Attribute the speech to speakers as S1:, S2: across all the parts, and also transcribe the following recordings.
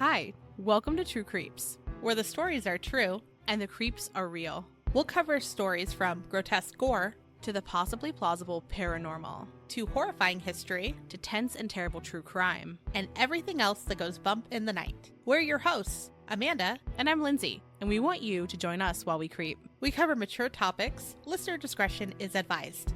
S1: Hi, welcome to True Creeps, where the stories are true and the creeps are real. We'll cover stories from grotesque gore to the possibly plausible paranormal, to horrifying history, to tense and terrible true crime, and everything else that goes bump in the night. We're your hosts, Amanda, and I'm Lindsay, and we want you to join us while we creep. We cover mature topics. Listener discretion is advised.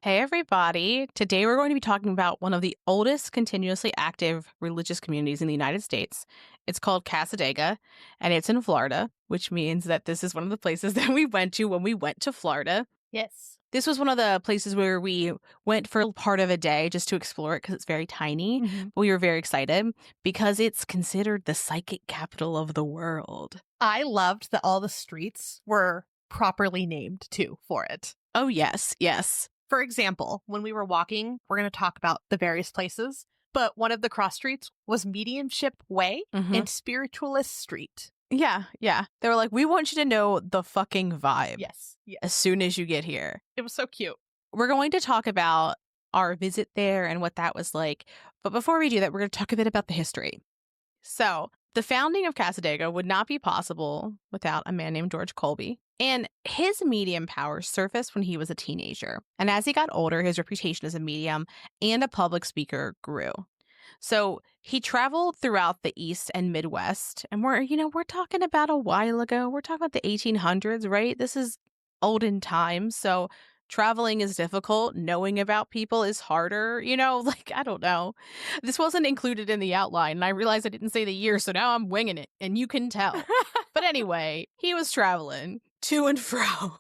S1: Hey everybody! Today we're going to be talking about one of the oldest continuously active religious communities in the United States. It's called Cassadaga, and it's in Florida, which means that this is one of the places that we went to when we went to Florida.
S2: Yes.
S1: This was one of the places where we went for part of a day just to explore it because it's very tiny. But we were very excited because it's considered the psychic capital of the world.
S2: I loved that all the streets were properly named too for it.
S1: Oh, yes, yes.
S2: For example, when we were walking, we're going to talk about the various places, but one of the cross streets was Mediumship Way and Spiritualist Street.
S1: Yeah. They were like, we want you to know the fucking vibe.
S2: Yes.
S1: As soon as you get here.
S2: It was so cute.
S1: We're going to talk about our visit there and what that was like. But before we do that, we're going to talk a bit about the history. So, the founding of Cassadaga would not be possible without a man named George Colby. And his medium powers surfaced when he was a teenager. And as he got older, his reputation as a medium and a public speaker grew. So he traveled throughout the East and Midwest. And we're talking about a while ago. We're talking about the 1800s, right? This is olden times. So traveling is difficult. Knowing about people is harder. I don't know. This wasn't included in the outline. And I realized I didn't say the year. So now I'm winging it. And you can tell. But anyway, he was traveling to and fro.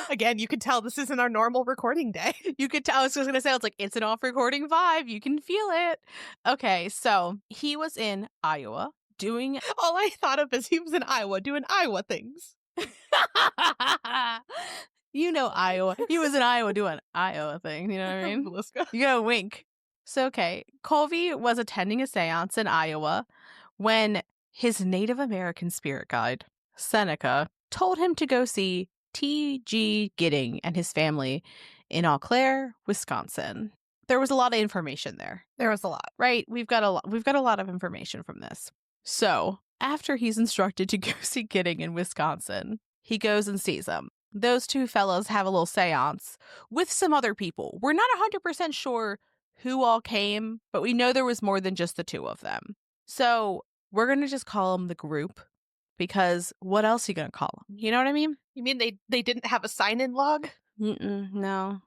S2: Again, you can tell this isn't our normal recording day.
S1: You could tell. I was just going to say, it's an off-recording vibe. You can feel it. Okay, so he was in Iowa doing...
S2: All I thought of is he was in Iowa doing Iowa things.
S1: Iowa. He was in Iowa doing Iowa things. You know what I mean? You gotta wink. So, okay, Colby was attending a seance in Iowa when his Native American spirit guide, Seneca, told him to go see T.G. Gidding and his family in Eau Claire, Wisconsin. There was a lot of information there.
S2: There was a lot.
S1: Right? We've got a lot of information from this. So, after he's instructed to go see Gidding in Wisconsin, he goes and sees him. Those two fellows have a little seance with some other people. We're not 100% sure who all came, but we know there was more than just the two of them. So we're going to just call them the group because what else are you going to call them? You know what I mean?
S2: You mean they didn't have a sign-in log?
S1: No.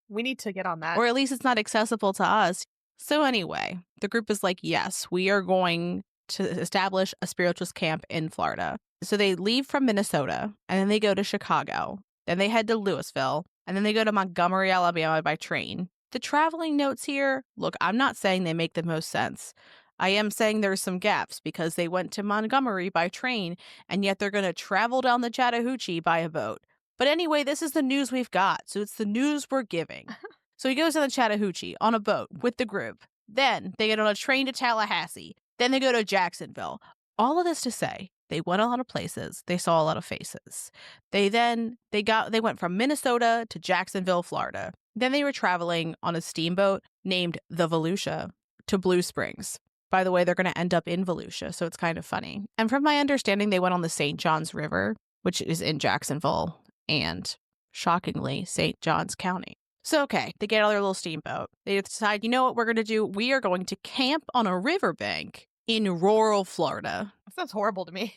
S2: We need to get on that.
S1: Or at least it's not accessible to us. So anyway, the group is like, yes, we are going to establish a spiritualist camp in Florida. So they leave from Minnesota and then they go to Chicago. Then they head to Louisville and then they go to Montgomery, Alabama by train. The traveling notes here, look, I'm not saying they make the most sense. I am saying there's some gaps because they went to Montgomery by train and yet they're going to travel down the Chattahoochee by a boat. But anyway, this is the news we've got. So it's the news we're giving. So he goes down the Chattahoochee on a boat with the group. Then they get on a train to Tallahassee. Then they go to Jacksonville. All of this to say, they went a lot of places. They saw a lot of faces. They went from Minnesota to Jacksonville, Florida. Then they were traveling on a steamboat named the Volusia to Blue Springs. By the way, they're going to end up in Volusia, so it's kind of funny. And from my understanding, they went on the St. Johns River, which is in Jacksonville and, shockingly, St. Johns County. So, okay, they get on their little steamboat. They decide, you know what we're going to do? We are going to camp on a riverbank in rural Florida.
S2: That sounds horrible to me.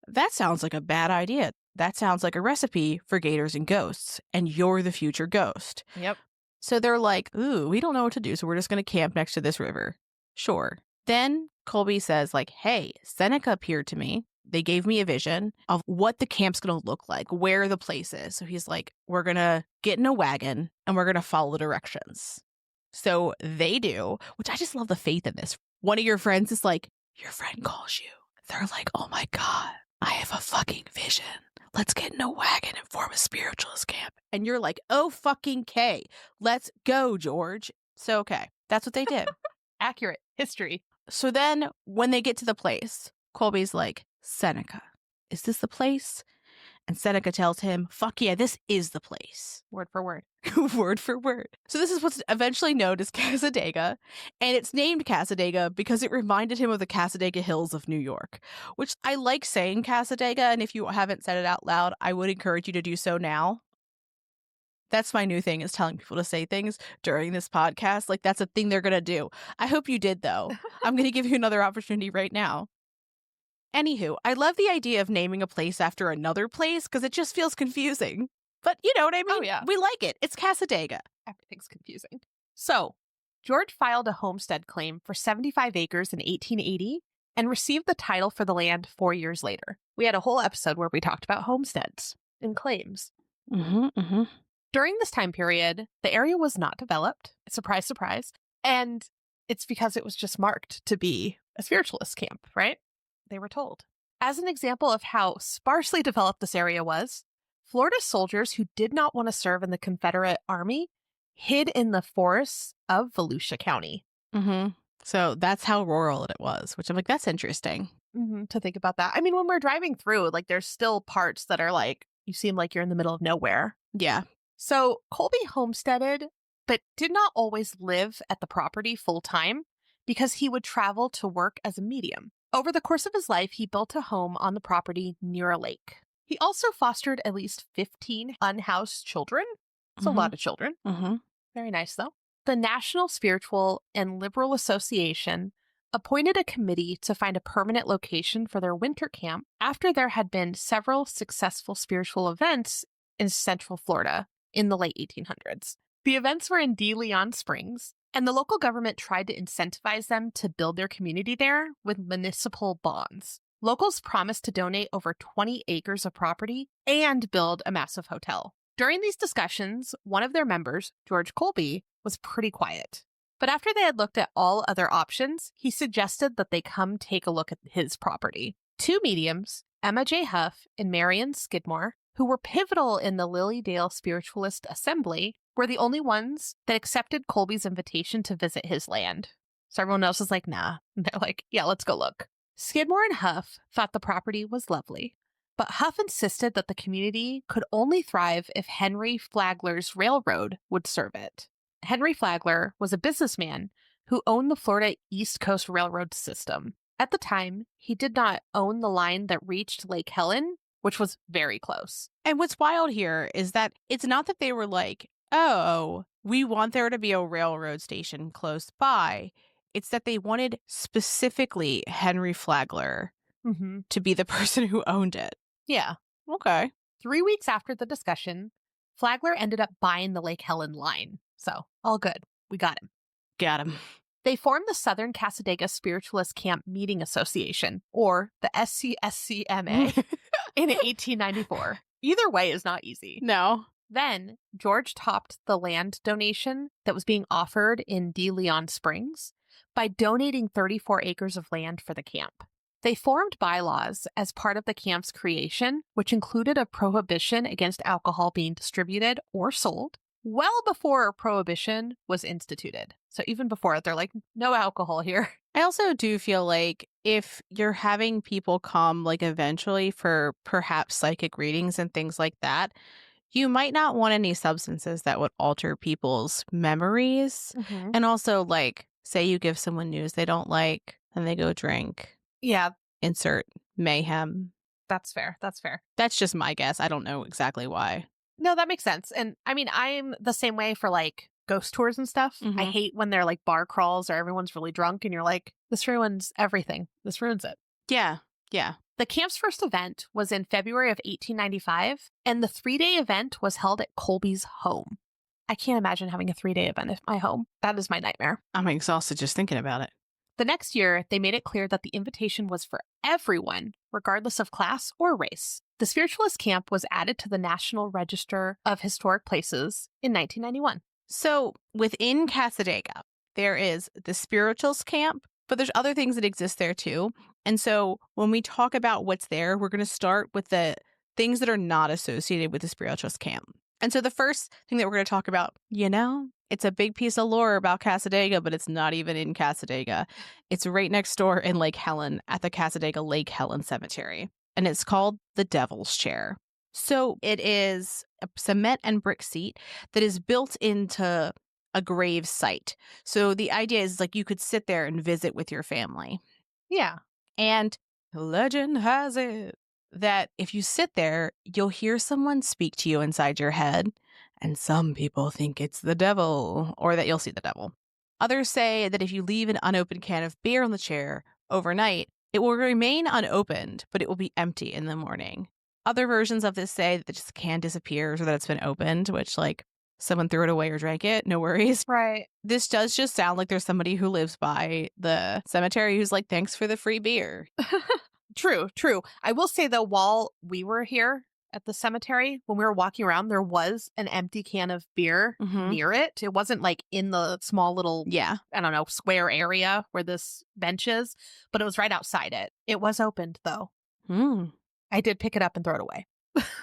S1: That sounds like a bad idea. That sounds like a recipe for gators and ghosts, and you're the future ghost.
S2: Yep.
S1: So they're like, ooh, we don't know what to do, so we're just going to camp next to this river. Sure. Then Colby says, hey, Seneca appeared to me. They gave me a vision of what the camp's going to look like, where the place is. So he's like, we're going to get in a wagon and we're going to follow the directions. So they do, which I just love the faith in this. One of your friends is like, your friend calls you. They're like, oh my God, I have a fucking vision. Let's get in a wagon and form a spiritualist camp. And you're like, oh fucking K, let's go, George. So, okay, that's what they did.
S2: Accurate history.
S1: So then when they get to the place, Colby's like, Seneca, is this the place? And Seneca tells him, fuck yeah, this is the place.
S2: Word for word.
S1: Word for word. So this is what's eventually known as Cassadaga, and it's named Cassadaga because it reminded him of the Cassadaga Hills of New York, which I like saying Cassadaga, and if you haven't said it out loud, I would encourage you to do so now. That's my new thing, is telling people to say things during this podcast. Like, that's a thing they're going to do. I hope you did, though. I'm going to give you another opportunity right now. Anywho, I love the idea of naming a place after another place because it just feels confusing. But you know what I mean?
S2: Oh, yeah.
S1: We like it. It's Cassadaga.
S2: Everything's confusing. So, George filed a homestead claim for 75 acres in 1880 and received the title for the land 4 years later. We had a whole episode where we talked about homesteads and claims. During this time period, the area was not developed. Surprise, surprise. And it's because it was just marked to be a spiritualist camp, right? They were told. As an example of how sparsely developed this area was, Florida soldiers who did not want to serve in the Confederate Army hid in the forests of Volusia County.
S1: So that's how rural it was, which I'm like, that's interesting.
S2: To think about that. I mean, when we're driving through, like, there's still parts that are like, you seem like you're in the middle of nowhere.
S1: Yeah.
S2: So Colby homesteaded, but did not always live at the property full time because he would travel to work as a medium. Over the course of his life, he built a home on the property near a lake. He also fostered at least 15 unhoused children. It's a lot of children. Very nice, though. The National Spiritual and Liberal Association appointed a committee to find a permanent location for their winter camp after there had been several successful spiritual events in Central Florida in the late 1800s. The events were in De Leon Springs, and the local government tried to incentivize them to build their community there with municipal bonds. Locals promised to donate over 20 acres of property and build a massive hotel. During these discussions, one of their members, George Colby, was pretty quiet. But after they had looked at all other options, he suggested that they come take a look at his property. Two mediums, Emma J. Huff and Marion Skidmore, who were pivotal in the Lilydale Spiritualist Assembly, were the only ones that accepted Colby's invitation to visit his land. So everyone else was like, nah. And they're like, yeah, let's go look. Skidmore and Huff thought the property was lovely, but Huff insisted that the community could only thrive if Henry Flagler's railroad would serve it. Henry Flagler was a businessman who owned the Florida East Coast Railroad system. At the time, he did not own the line that reached Lake Helen, which was very close.
S1: And what's wild here is that it's not that they were like, oh, we want there to be a railroad station close by. It's that they wanted specifically Henry Flagler to be the person who owned it.
S2: Yeah.
S1: Okay.
S2: 3 weeks after the discussion, Flagler ended up buying the Lake Helen line. So, all good. We got him.
S1: Got him.
S2: They formed the Southern Cassadaga Spiritualist Camp Meeting Association, or the SCSCMA, in 1894. Either way is not easy.
S1: No.
S2: Then, George topped the land donation that was being offered in De Leon Springs by donating 34 acres of land for the camp. They formed bylaws as part of the camp's creation, which included a prohibition against alcohol being distributed or sold, well before prohibition was instituted. So even before, they're like, no alcohol here.
S1: I also do feel like if you're having people come, like, eventually for perhaps psychic readings and things like that, you might not want any substances that would alter people's memories. And also, like, say you give someone news they don't like and they go drink.
S2: Yeah.
S1: Insert mayhem.
S2: That's fair. That's fair.
S1: That's just my guess. I don't know exactly why.
S2: No, that makes sense. And I mean, I'm the same way for like ghost tours and stuff. I hate when they're like bar crawls or everyone's really drunk and you're like, this ruins everything. This ruins it.
S1: Yeah. Yeah.
S2: The camp's first event was in February of 1895, and the 3-day event was held at Colby's home. I can't imagine having a 3-day event at my home. That is my nightmare.
S1: I'm exhausted just thinking about it.
S2: The next year, they made it clear that the invitation was for everyone, regardless of class or race. The Spiritualist Camp was added to the National Register of Historic Places in 1991.
S1: So within Cassadaga, there is the Spiritualist Camp, but there's other things that exist there too. And so when we talk about what's there, we're going to start with the things that are not associated with the Spiritualist Camp. And so the first thing that we're going to talk about, it's a big piece of lore about Cassadaga, but it's not even in Cassadaga. It's right next door in Lake Helen at the Cassadaga Lake Helen Cemetery. And it's called the Devil's Chair. So it is a cement and brick seat that is built into a grave site. So the idea is like you could sit there and visit with your family.
S2: Yeah.
S1: And legend has it that if you sit there, you'll hear someone speak to you inside your head. And some people think it's the devil or that you'll see the devil. Others say that if you leave an unopened can of beer on the chair overnight, it will remain unopened, but it will be empty in the morning. Other versions of this say that the can disappears or that it's been opened, which, like, someone threw it away or drank it. No worries.
S2: Right.
S1: This does just sound like there's somebody who lives by the cemetery who's like, thanks for the free beer.
S2: True, true. I will say though, while we were here at the cemetery, when we were walking around, there was an empty can of beer near it. It wasn't like in the small little,
S1: Yeah.
S2: I don't know, square area where this bench is, but it was right outside it. It was opened though. I did pick it up and throw it away.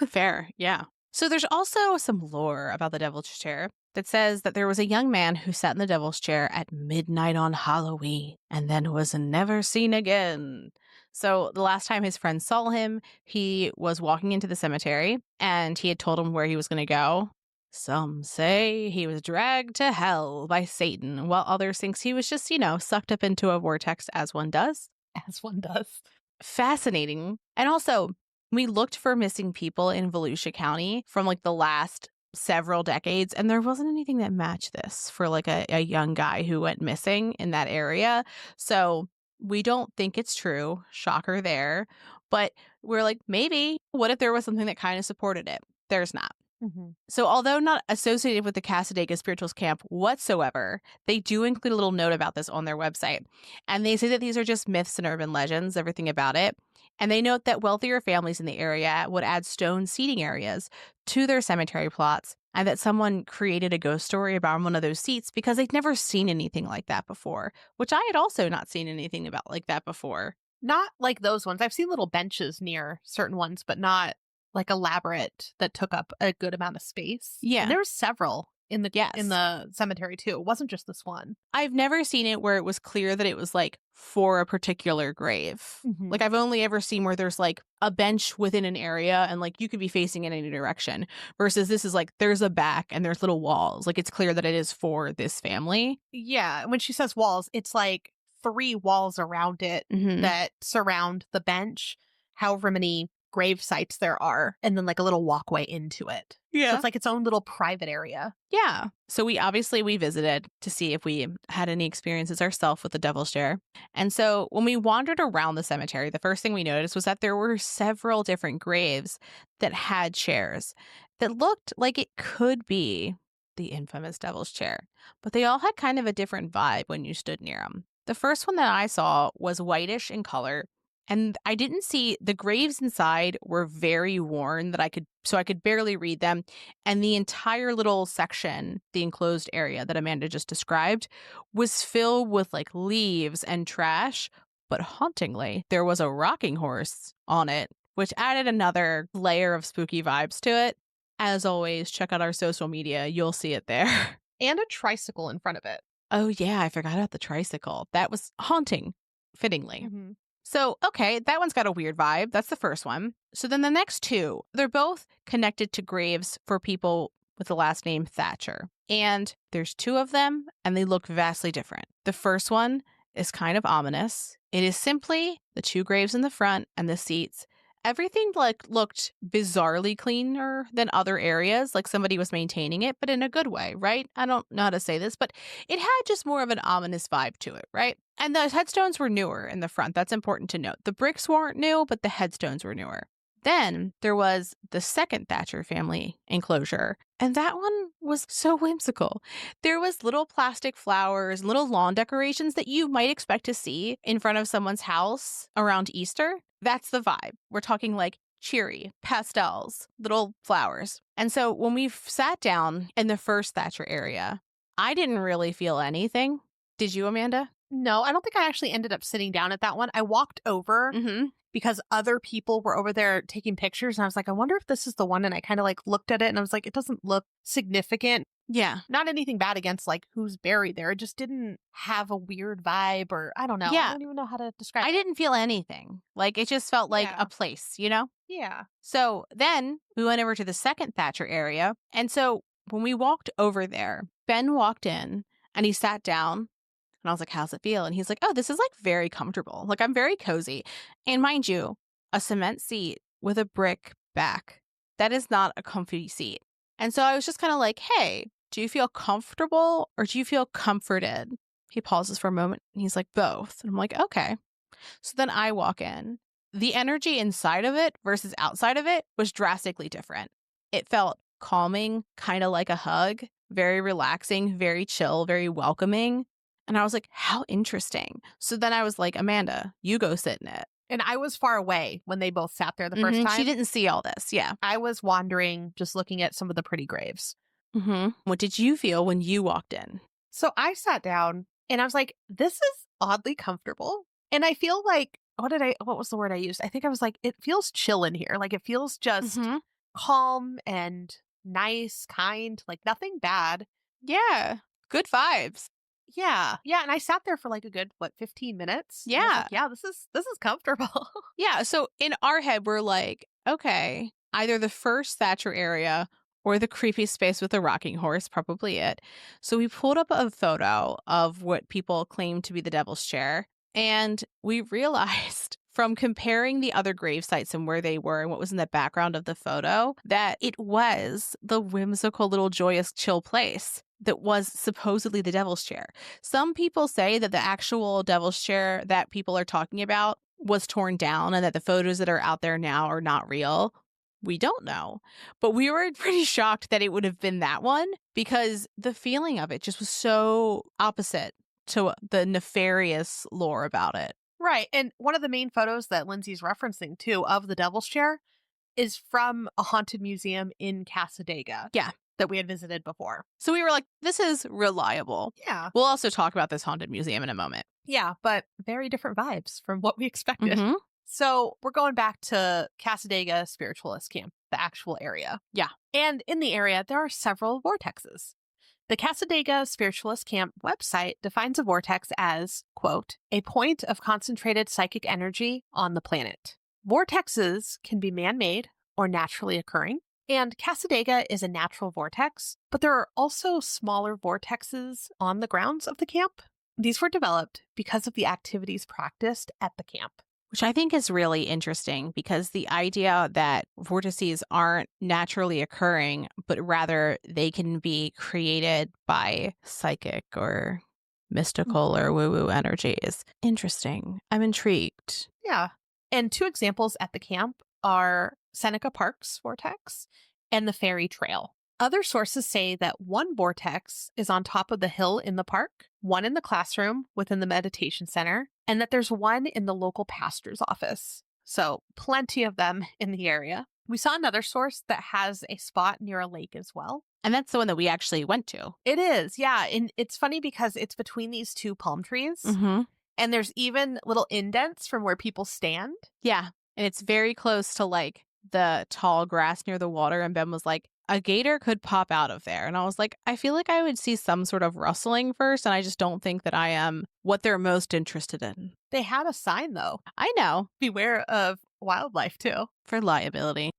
S1: Fair. Yeah. So there's also some lore about the devil's chair that says that there was a young man who sat in the devil's chair at midnight on Halloween and then was never seen again. So the last time his friends saw him, he was walking into the cemetery and he had told him where he was going to go. Some say he was dragged to hell by Satan, while others think he was just, sucked up into a vortex as one does.
S2: As one does.
S1: Fascinating. And also, we looked for missing people in Volusia County from like the last several decades, and there wasn't anything that matched this for like a young guy who went missing in that area. So we don't think it's true. Shocker there. But we're like, maybe. What if there was something that kind of supported it? There's not. So although not associated with the Casadaga Spiritualist Camp whatsoever, they do include a little note about this on their website. And they say that these are just myths and urban legends, everything about it. And they note that wealthier families in the area would add stone seating areas to their cemetery plots, and that someone created a ghost story about one of those seats because they'd never seen anything like that before, which I had also not seen anything about like that before.
S2: Not like those ones. I've seen little benches near certain ones, but not like elaborate that took up a good amount of space.
S1: Yeah.
S2: And there were several in the cemetery too. It wasn't just this one.
S1: I've never seen it where it was clear that it was like for a particular grave. Like I've only ever seen where there's like a bench within an area and like you could be facing in any direction, versus this is like there's a back and there's little walls. Like it's clear that it is for this family.
S2: Yeah. When she says walls, it's like 3 walls around it that surround the bench, however many grave sites there are, and then like a little walkway into it.
S1: Yeah.
S2: So it's like its own little private area.
S1: Yeah. So we visited to see if we had any experiences ourselves with the devil's chair. And so when we wandered around the cemetery, the first thing we noticed was that there were several different graves that had chairs that looked like it could be the infamous devil's chair, but they all had kind of a different vibe when you stood near them. The first one that I saw was whitish in color, and I didn't see the graves inside were very worn that I could barely read them. And the entire little section, the enclosed area that Amanda just described, was filled with like leaves and trash. But hauntingly, there was a rocking horse on it, which added another layer of spooky vibes to it. As always, check out our social media. You'll see it there.
S2: And a tricycle in front of it.
S1: Oh, yeah. I forgot about the tricycle. That was haunting, fittingly. So, okay, that one's got a weird vibe. That's the first one. So then the next 2, they're both connected to graves for people with the last name Thatcher. And there's 2 of them, and they look vastly different. The first one is kind of ominous. It is simply the 2 graves in the front and the seats. Everything looked bizarrely cleaner than other areas, like somebody was maintaining it, but in a good way, right? I don't know how to say this, but it had just more of an ominous vibe to it, right? And the headstones were newer in the front. That's important to note. The bricks weren't new, but the headstones were newer. Then there was the second Thatcher family enclosure, and that one was so whimsical. There was little plastic flowers, little lawn decorations that you might expect to see in front of someone's house around Easter. That's the vibe. We're talking like cheery, pastels, little flowers. And so when we sat down in the first Thatcher area, I didn't really feel anything. Did you, Amanda?
S2: No, I don't think I actually ended up sitting down at that one. I walked over because other people were over there taking pictures. And I was like, I wonder if this is the one. And I kind of like looked at it and I was like, it doesn't look significant.
S1: Yeah.
S2: Not anything bad against like who's buried there. It just didn't have a weird vibe, or I don't know. I
S1: Yeah.
S2: don't even know how to describe
S1: I
S2: it.
S1: didn't feel anything. Like, it just felt like
S2: Yeah.
S1: a place, you know?
S2: Yeah.
S1: So then we went over to the second Thatcher area. And so when we walked over there, Ben walked in and he sat down. And I was like, how's it feel? And he's like, oh, this is like very comfortable. Like, I'm very cozy. And mind you, a cement seat with a brick back. That is not a comfy seat. And so I was just kind of like, hey, do you feel comfortable or do you feel comforted? He pauses for a moment and he's like, both. And I'm like, okay. So then I walk in. The energy inside of it versus outside of it was drastically different. It felt calming, kind of like a hug, very relaxing, very chill, very welcoming. And I was like, how interesting. So then I was like, Amanda, you go sit in it.
S2: And I was far away when they both sat there the first time.
S1: She didn't see all this. Yeah.
S2: I was wandering, just looking at some of the pretty graves.
S1: What did you feel when you walked in?
S2: So I sat down and I was like, this is oddly comfortable. And I feel like, what was the word I used? I think I was like, it feels chill in here. Like it feels just calm and nice, kind, like nothing bad.
S1: Yeah. Good vibes.
S2: Yeah. Yeah. And I sat there for like a good, 15 minutes?
S1: Yeah.
S2: And I was like, yeah, this is comfortable.
S1: Yeah. So in our head, we're like, okay, either the first Thatcher area or the creepy space with the rocking horse, probably it. So we pulled up a photo of what people claim to be the Devil's Chair. And we realized from comparing the other grave sites and where they were and what was in the background of the photo that it was the whimsical little joyous chill place that was supposedly the Devil's Chair. Some people say that the actual Devil's Chair that people are talking about was torn down and that the photos that are out there now are not real. We don't know. But we were pretty shocked that it would have been that one because the feeling of it just was so opposite to the nefarious lore about it.
S2: Right. And one of the main photos that Lindsay's referencing too of the Devil's Chair is from a haunted museum in Cassadaga.
S1: Yeah.
S2: That we had visited before.
S1: So we were like, this is reliable.
S2: Yeah.
S1: We'll also talk about this haunted museum in a moment.
S2: Yeah, but very different vibes from what we expected. So we're going back to Cassadaga Spiritualist Camp, the actual area.
S1: Yeah.
S2: And in the area, there are several vortexes. The Cassadaga Spiritualist Camp website defines a vortex as, quote, a point of concentrated psychic energy on the planet. Vortexes can be man-made or naturally occurring. And Cassadaga is a natural vortex, but there are also smaller vortexes on the grounds of the camp. These were developed because of the activities practiced at the camp.
S1: Which I think is really interesting because the idea that vortices aren't naturally occurring, but rather they can be created by psychic or mystical or woo-woo energy is interesting. I'm intrigued.
S2: Yeah. And two examples at the camp are Seneca Park's vortex and the Ferry Trail. Other sources say that one vortex is on top of the hill in the park, one in the classroom within the meditation center, and that there's one in the local pastor's office. So plenty of them in the area. We saw another source that has a spot near a lake as well.
S1: And that's the one that we actually went to.
S2: It is, yeah. And it's funny because it's between these two palm trees. And there's even little indents from where people stand.
S1: Yeah. And it's very close to like the tall grass near the water. And Ben was like, a gator could pop out of there. And I was like, I feel like I would see some sort of rustling first. And I just don't think that I am what they're most interested in.
S2: They had a sign, though.
S1: I know.
S2: Beware of wildlife, too.
S1: For liability.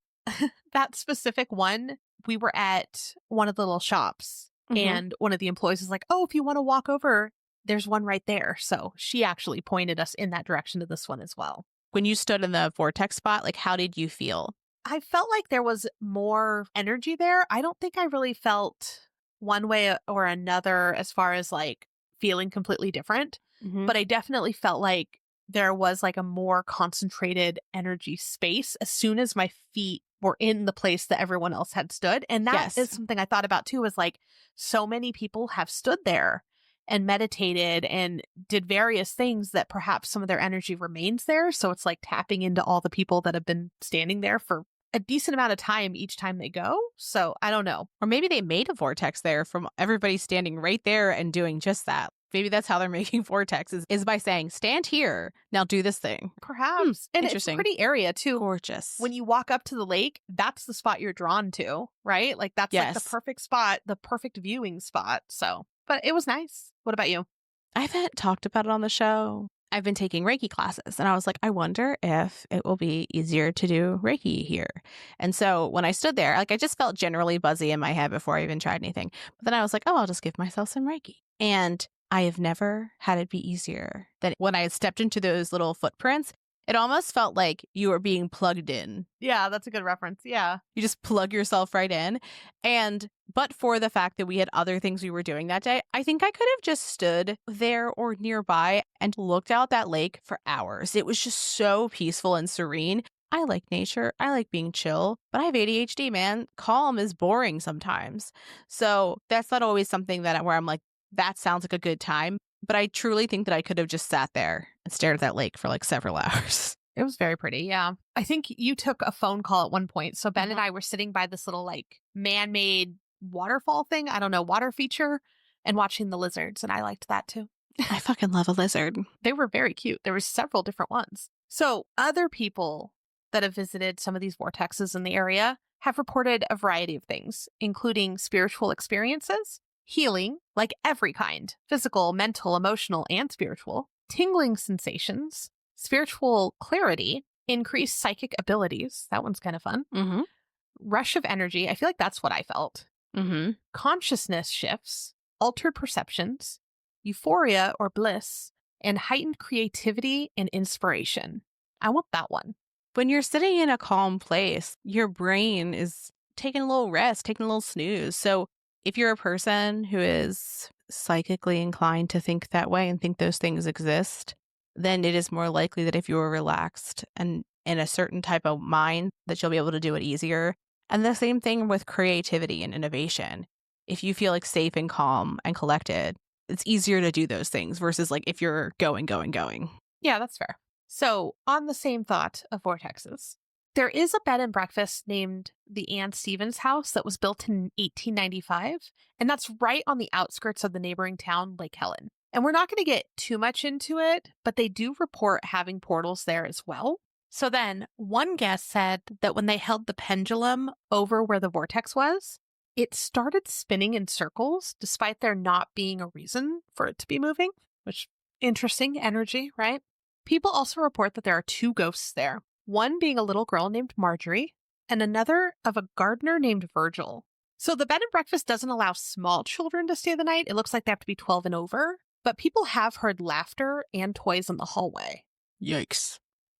S2: That specific one, we were at one of the little shops. And one of the employees was like, oh, if you want to walk over, there's one right there. So she actually pointed us in that direction to this one as well.
S1: When you stood in the vortex spot, like, how did you feel?
S2: I felt like there was more energy there. I don't think I really felt one way or another as far as like feeling completely different, but I definitely felt like there was like a more concentrated energy space as soon as my feet were in the place that everyone else had stood. And that is something I thought about too, is like so many people have stood there and meditated and did various things that perhaps some of their energy remains there. So it's like tapping into all the people that have been standing there for a decent amount of time each time they go. So I don't know.
S1: Or maybe they made a vortex there from everybody standing right there and doing just that. Maybe that's how they're making vortexes, is by saying, stand here, now do this thing.
S2: Perhaps. And it's a
S1: Interesting.
S2: pretty area, too.
S1: Gorgeous.
S2: When you walk up to the lake, that's the spot you're drawn to, right? Like, that's like the
S1: Yes.
S2: perfect spot, the perfect viewing spot. So, but it was nice. What about you?
S1: I haven't talked about it on the show. I've been taking Reiki classes, and I was like, I wonder if it will be easier to do Reiki here. And so when I stood there, like, I just felt generally buzzy in my head before I even tried anything. But then I was like, oh, I'll just give myself some Reiki. And I have never had it be easier than when I stepped into those little footprints. It almost felt like you were being plugged in.
S2: Yeah, that's a good reference. Yeah.
S1: You just plug yourself right in. But for the fact that we had other things we were doing that day, I think I could have just stood there or nearby and looked out that lake for hours. It was just so peaceful and serene. I like nature. I like being chill, but I have ADHD, man. Calm is boring sometimes. So that's not always something where I'm like, that sounds like a good time. But I truly think that I could have just sat there and stared at that lake for like several hours.
S2: It was very pretty. Yeah. I think you took a phone call at one point. So Ben and I were sitting by this little like man-made waterfall thing. I don't know, water feature, and watching the lizards. And I liked that too.
S1: I fucking love a lizard.
S2: They were very cute. There were several different ones. So other people that have visited some of these vortexes in the area have reported a variety of things, including spiritual experiences, healing, like every kind, physical, mental, emotional, and spiritual, tingling sensations, spiritual clarity, increased psychic abilities. That one's kind of fun.
S1: Mm-hmm.
S2: Rush of energy. I feel like that's what I felt.
S1: Mm-hmm.
S2: Consciousness shifts, altered perceptions, euphoria or bliss, and heightened creativity and inspiration. I want that one.
S1: When you're sitting in a calm place, your brain is taking a little rest, taking a little snooze. So if you're a person who is psychically inclined to think that way and think those things exist, then it is more likely that if you are relaxed and in a certain type of mind, that you'll be able to do it easier. And the same thing with creativity and innovation. If you feel like safe and calm and collected, it's easier to do those things versus like if you're going.
S2: Yeah, that's fair. So on the same thought of vortexes, there is a bed and breakfast named the Ann Stevens House that was built in 1895, and that's right on the outskirts of the neighboring town, Lake Helen. And we're not going to get too much into it, but they do report having portals there as well. So then one guest said that when they held the pendulum over where the vortex was, it started spinning in circles despite there not being a reason for it to be moving, which interesting energy, right? People also report that there are two ghosts there, one being a little girl named Marjorie and another of a gardener named Virgil. So the bed and breakfast doesn't allow small children to stay the night. It looks like they have to be 12 and over, but people have heard laughter and toys in the hallway.
S1: Yikes.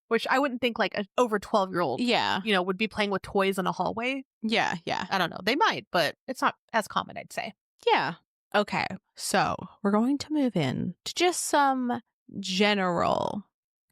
S2: Which I wouldn't think like an over 12-year-old,
S1: Yeah.
S2: would be playing with toys in a hallway.
S1: Yeah.
S2: I don't know. They might, but it's not as common, I'd say.
S1: Yeah. Okay. So we're going to move in to just some general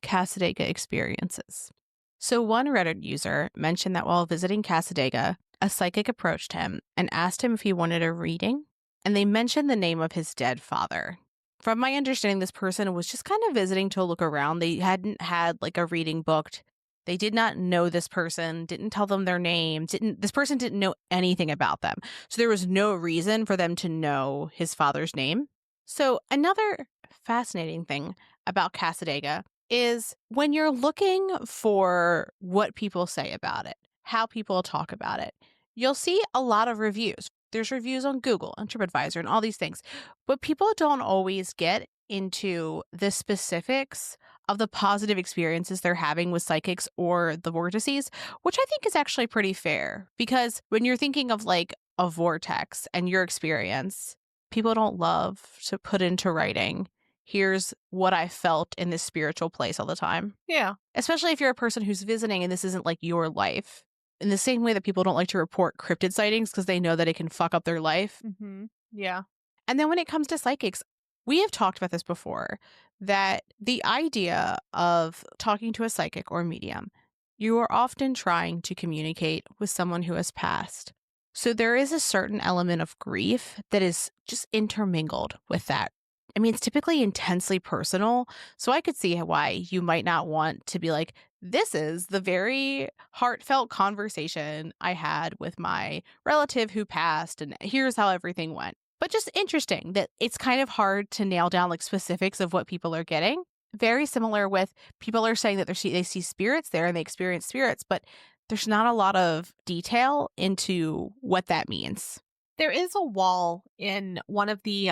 S1: Cassadaga experiences. So one Reddit user mentioned that while visiting Cassadaga, a psychic approached him and asked him if he wanted a reading, and they mentioned the name of his dead father. From my understanding, this person was just kind of visiting to look around. They hadn't had like a reading booked. They did not know this person, didn't tell them their name, this person didn't know anything about them. So there was no reason for them to know his father's name. So another fascinating thing about Cassadaga is when you're looking for what people say about it, how people talk about it, you'll see a lot of reviews. There's reviews on Google and TripAdvisor and all these things, but people don't always get into the specifics of the positive experiences they're having with psychics or the vortices, which I think is actually pretty fair because when you're thinking of like a vortex and your experience, people don't love to put into writing, here's what I felt in this spiritual place all the time.
S2: Yeah.
S1: Especially if you're a person who's visiting and this isn't like your life. In the same way that people don't like to report cryptid sightings because they know that it can fuck up their life.
S2: Mm-hmm. Yeah.
S1: And then when it comes to psychics, we have talked about this before, that the idea of talking to a psychic or medium, you are often trying to communicate with someone who has passed. So there is a certain element of grief that is just intermingled with that. I mean, it's typically intensely personal. So I could see why you might not want to be like, this is the very heartfelt conversation I had with my relative who passed, and here's how everything went. But just interesting that it's kind of hard to nail down like specifics of what people are getting. Very similar with people are saying that they see spirits there and they experience spirits, but there's not a lot of detail into what that means.
S2: There is a wall in one of the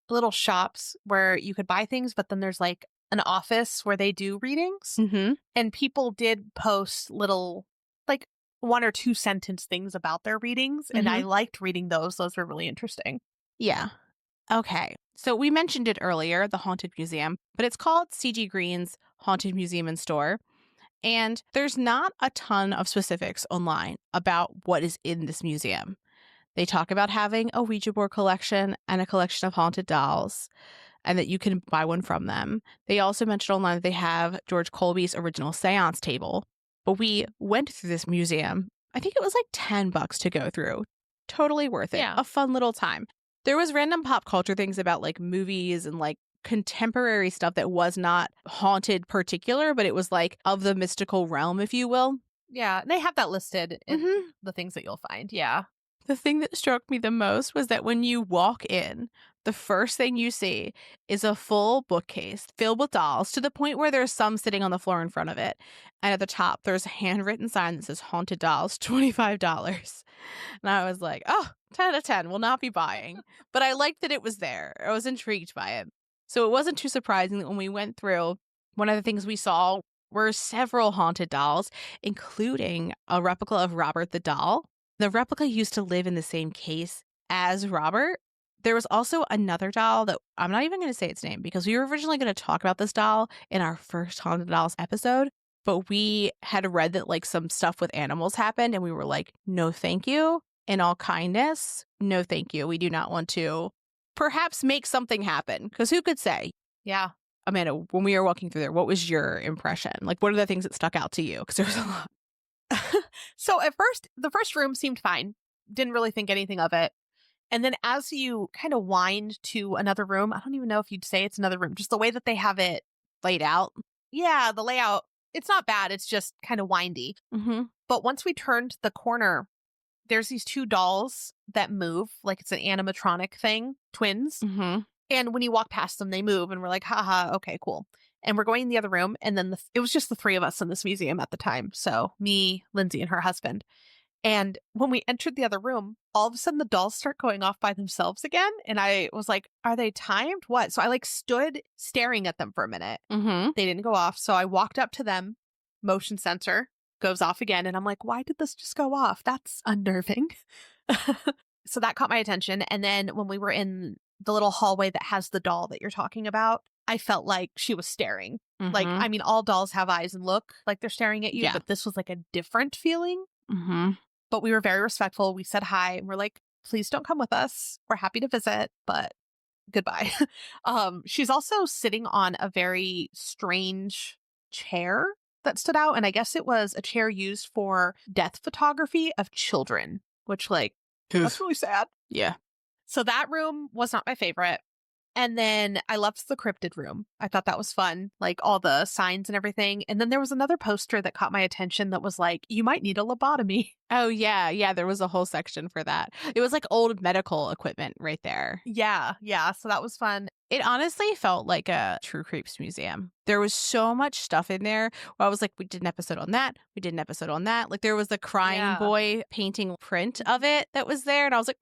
S2: little shops where you could buy things, but then there's like an office where they do readings.
S1: Mm-hmm.
S2: And people did post little, like, 1 or 2 sentence things about their readings. And I liked reading those. Those were really interesting.
S1: Yeah. Okay. So we mentioned it earlier, the Haunted Museum, but it's called C.G. Green's Haunted Museum and Store. And there's not a ton of specifics online about what is in this museum. They talk about having a Ouija board collection and a collection of haunted dolls, and that you can buy one from them. They also mentioned online that they have George Colby's original seance table. But we went through this museum. I think it was like $10 to go through. Totally worth it.
S2: Yeah.
S1: A fun little time. There was random pop culture things about like movies and like contemporary stuff that was not haunted particular, but it was like of the mystical realm, if you will.
S2: Yeah. They have that listed in the things that you'll find. Yeah.
S1: The thing that struck me the most was that when you walk in, the first thing you see is a full bookcase filled with dolls to the point where there's some sitting on the floor in front of it. And at the top, there's a handwritten sign that says Haunted Dolls, $25. And I was like, oh, 10 out of 10, will not be buying. But I liked that it was there. I was intrigued by it. So it wasn't too surprising that when we went through, one of the things we saw were several haunted dolls, including a replica of Robert the doll. The replica used to live in the same case as Robert. There was also another doll that I'm not even going to say its name because we were originally going to talk about this doll in our first Haunted Dolls episode, but we had read that like some stuff with animals happened and we were like, no, thank you. In all kindness, no, thank you. We do not want to perhaps make something happen because who could say?
S2: Yeah.
S1: Amanda, when we were walking through there, what was your impression? Like, what are the things that stuck out to you? Because there was a lot.
S2: So at first, the first room seemed fine. Didn't really think anything of it. And then as you kind of wind to another room, I don't even know if you'd say it's another room, just the way that they have it
S1: Laid out.
S2: Yeah, the layout, it's not bad. It's just kind of windy.
S1: Mm-hmm.
S2: But once we turned the corner, there's these 2 dolls that move, like it's an animatronic thing, twins.
S1: Mm-hmm.
S2: And when you walk past them, they move and we're like, haha, okay, cool. And we're going in the other room. And then it was just the 3 of us in this museum at the time. So me, Lindsay, and her husband. And when we entered the other room, all of a sudden the dolls start going off by themselves again. And I was like, are they timed? What? So I like stood staring at them for a minute.
S1: Mm-hmm.
S2: They didn't go off. So I walked up to them, motion sensor goes off again. And I'm like, why did this just go off? That's unnerving. So that caught my attention. And then when we were in the little hallway that has the doll that you're talking about, I felt like she was staring.
S1: Mm-hmm.
S2: Like, I mean, all dolls have eyes and look like they're staring at you,
S1: Yeah.
S2: but this was like a different feeling.
S1: Mm-hmm.
S2: But we were very respectful. We said hi and we're like, please don't come with us. We're happy to visit, but goodbye. She's also sitting on a very strange chair that stood out. And I guess it was a chair used for death photography of children, which like, that's really sad.
S1: Yeah.
S2: So that room was not my favorite. And then I loved the cryptid room. I thought that was fun, like all the signs and everything. And then there was another poster that caught my attention that was like, you might need a lobotomy.
S1: Oh, yeah. Yeah. There was a whole section for that. It was like old medical equipment right there.
S2: Yeah. Yeah. So that was fun.
S1: It honestly felt like a True Creeps museum. There was so much stuff in there where I was like, we did an episode on that. We did an episode on that. Like there was the crying boy painting print of it that was there. And I was like,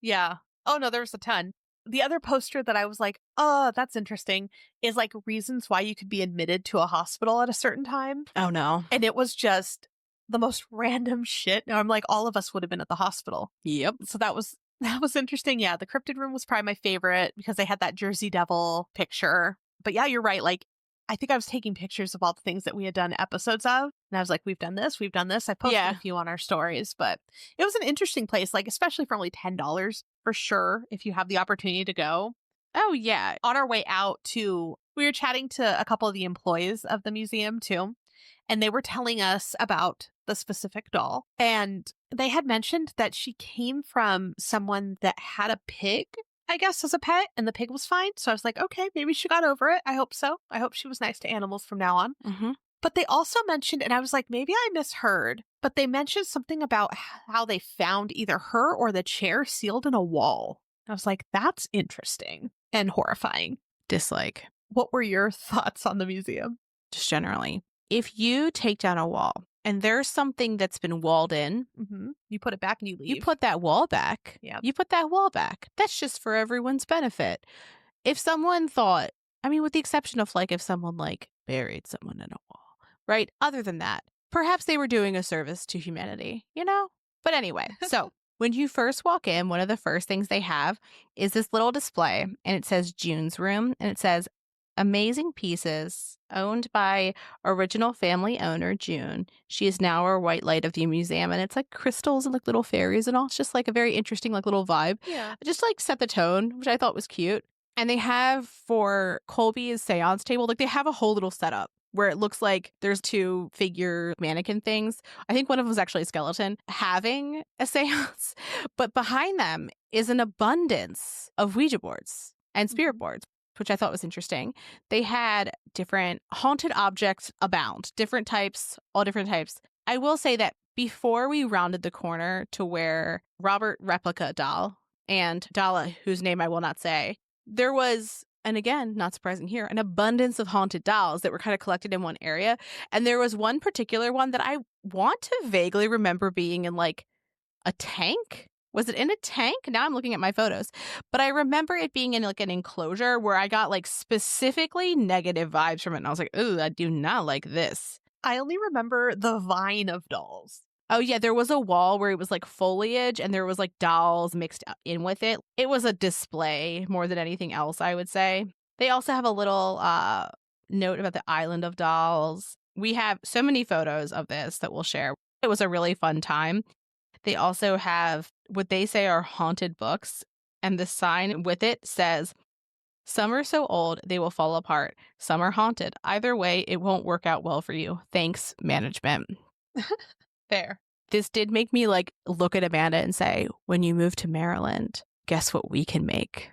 S2: Yeah. Oh, no, there was a ton. The other poster that I was like, oh, that's interesting, is like reasons why you could be admitted to a hospital at a certain time.
S1: oh no.
S2: And it was just the most random shit. And I'm like, all of us would have been at the hospital.
S1: Yep.
S2: So that was interesting. Yeah, the cryptid room was probably my favorite because they had that Jersey Devil picture. But yeah, you're right. Like, I think I was taking pictures of all the things that we had done episodes of. And I was like, we've done this, we've done this. I posted a few on our stories, but it was an interesting place, like, especially for only $10 for sure, if you have the opportunity to go.
S1: Oh, yeah.
S2: On our way out we were chatting to a couple of the employees of the museum too. And they were telling us about the specific doll. And they had mentioned that she came from someone that had a pig, I guess, as a pet, and the pig was fine. So I was like, okay, maybe she got over it. I hope so. I hope she was nice to animals from now on.
S1: Mm-hmm.
S2: But they also mentioned, and I was like, maybe I misheard, but they mentioned something about how they found either her or the chair sealed in a wall. I was like, that's interesting and horrifying.
S1: Dislike,
S2: What were your thoughts on the museum?
S1: just generally. If you take down a wall and there's something that's been walled in,
S2: You put it back and you leave.
S1: you put that wall back.
S2: Yep.
S1: You put that wall back. That's just for everyone's benefit. If someone thought, I mean, with the exception of like if someone like buried someone in a wall, right? Other than that, perhaps they were doing a service to humanity, you know? But anyway, so when you first walk in, one of the first things they have is this little display, and it says June's Room, and it says amazing pieces owned by original family owner June. She is now our white light of the museum, and it's like crystals and like little fairies and all. It's just like a very interesting like little vibe.
S2: Yeah.
S1: Just like set the tone, which I thought was cute. And they have for Colby's seance table, like they have a whole little setup where it looks like there's two figure mannequin things. I think one of them was actually a skeleton having a seance, but behind them is an abundance of Ouija boards and spirit boards, which I thought was interesting. They had different haunted objects abound, different types, all different types. I will say that before we rounded the corner to where Robert replica doll and Dala, whose name I will not say, there was, and again, not surprising here, an abundance of haunted dolls that were kind of collected in one area. And there was one particular one that I want to vaguely remember being in like a tank. Was it in a tank? Now I'm looking at my photos. But I remember it being in like an enclosure where I got like specifically negative vibes from it. And I was like, ooh, I do not like this.
S2: I only remember the vine of dolls.
S1: Oh, yeah, there was a wall where it was like foliage and there was like dolls mixed in with it. It was a display more than anything else, I would say. They also have a little note about the island of dolls. We have so many photos of this that we'll share. It was a really fun time. They also have what they say are haunted books, and the sign with it says, "Some are so old they will fall apart. Some are haunted. Either way, it won't work out well for you. Thanks, management."
S2: Fair.
S1: This did make me like look at Amanda and say, when you move to Maryland, guess what we can make?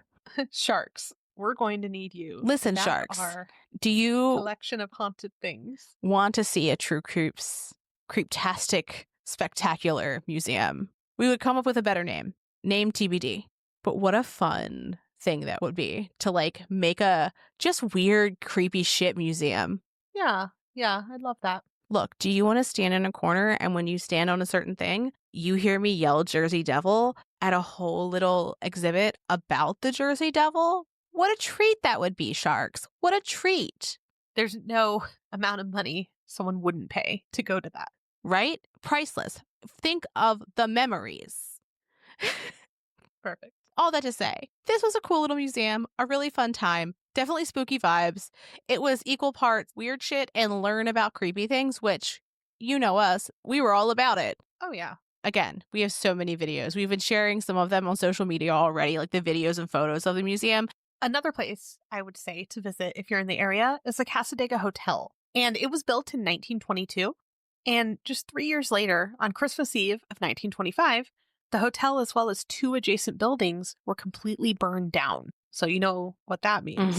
S2: Sharks. We're going to need you.
S1: Listen,
S2: That's
S1: sharks,
S2: our
S1: do you
S2: collection of haunted things.
S1: want to see a true creeptastic, spectacular museum? We would come up with a better name. Name TBD. But what a fun thing that would be to like make a just weird, creepy shit museum.
S2: Yeah. Yeah. I'd love that.
S1: Look, do you want to stand in a corner and when you stand on a certain thing, you hear me yell Jersey Devil at a whole little exhibit about the Jersey Devil? What a treat that would be, sharks. What a treat.
S2: There's no amount of money someone wouldn't pay to go to that.
S1: Right? Priceless. Think of the memories.
S2: Perfect.
S1: All that to say, this was a cool little museum, a really fun time. Definitely spooky vibes. It was equal parts weird shit and learn about creepy things, which, you know us, we were all about it.
S2: Oh, yeah.
S1: Again, we have so many videos. We've been sharing some of them on social media already, like the videos and photos of the museum.
S2: Another place I would say to visit if you're in the area is the Cassadaga Hotel. And it was built in 1922. And just 3 years later, on Christmas Eve of 1925, the hotel as well as 2 adjacent buildings were completely burned down. So you know what that means.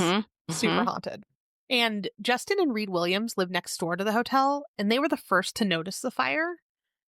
S2: Super haunted. And Justin and Reed Williams lived next door to the hotel, and they were the first to notice the fire.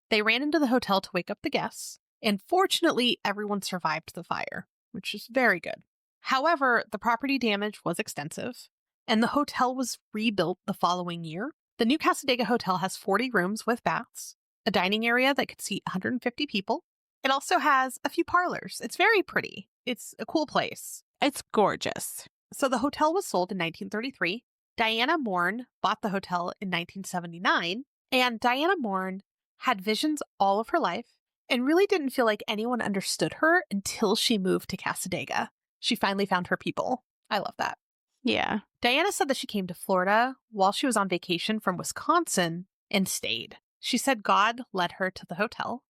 S2: They ran into the hotel to wake up the guests, and fortunately, everyone survived the fire, which is very good. However, the property damage was extensive, and the hotel was rebuilt the following year. The new Cassadaga Hotel has 40 rooms with baths, a dining area that could seat 150 people. It also has a few parlors. It's very pretty. It's a cool place.
S1: It's gorgeous.
S2: So the hotel was sold in 1933. Diana Morn bought the hotel in 1979. And Diana Morn had visions all of her life and really didn't feel like anyone understood her until she moved to Cassadaga. She finally found her people. I love that.
S1: Yeah.
S2: Diana said that she came to Florida while she was on vacation from Wisconsin and stayed. She said God led her to the hotel.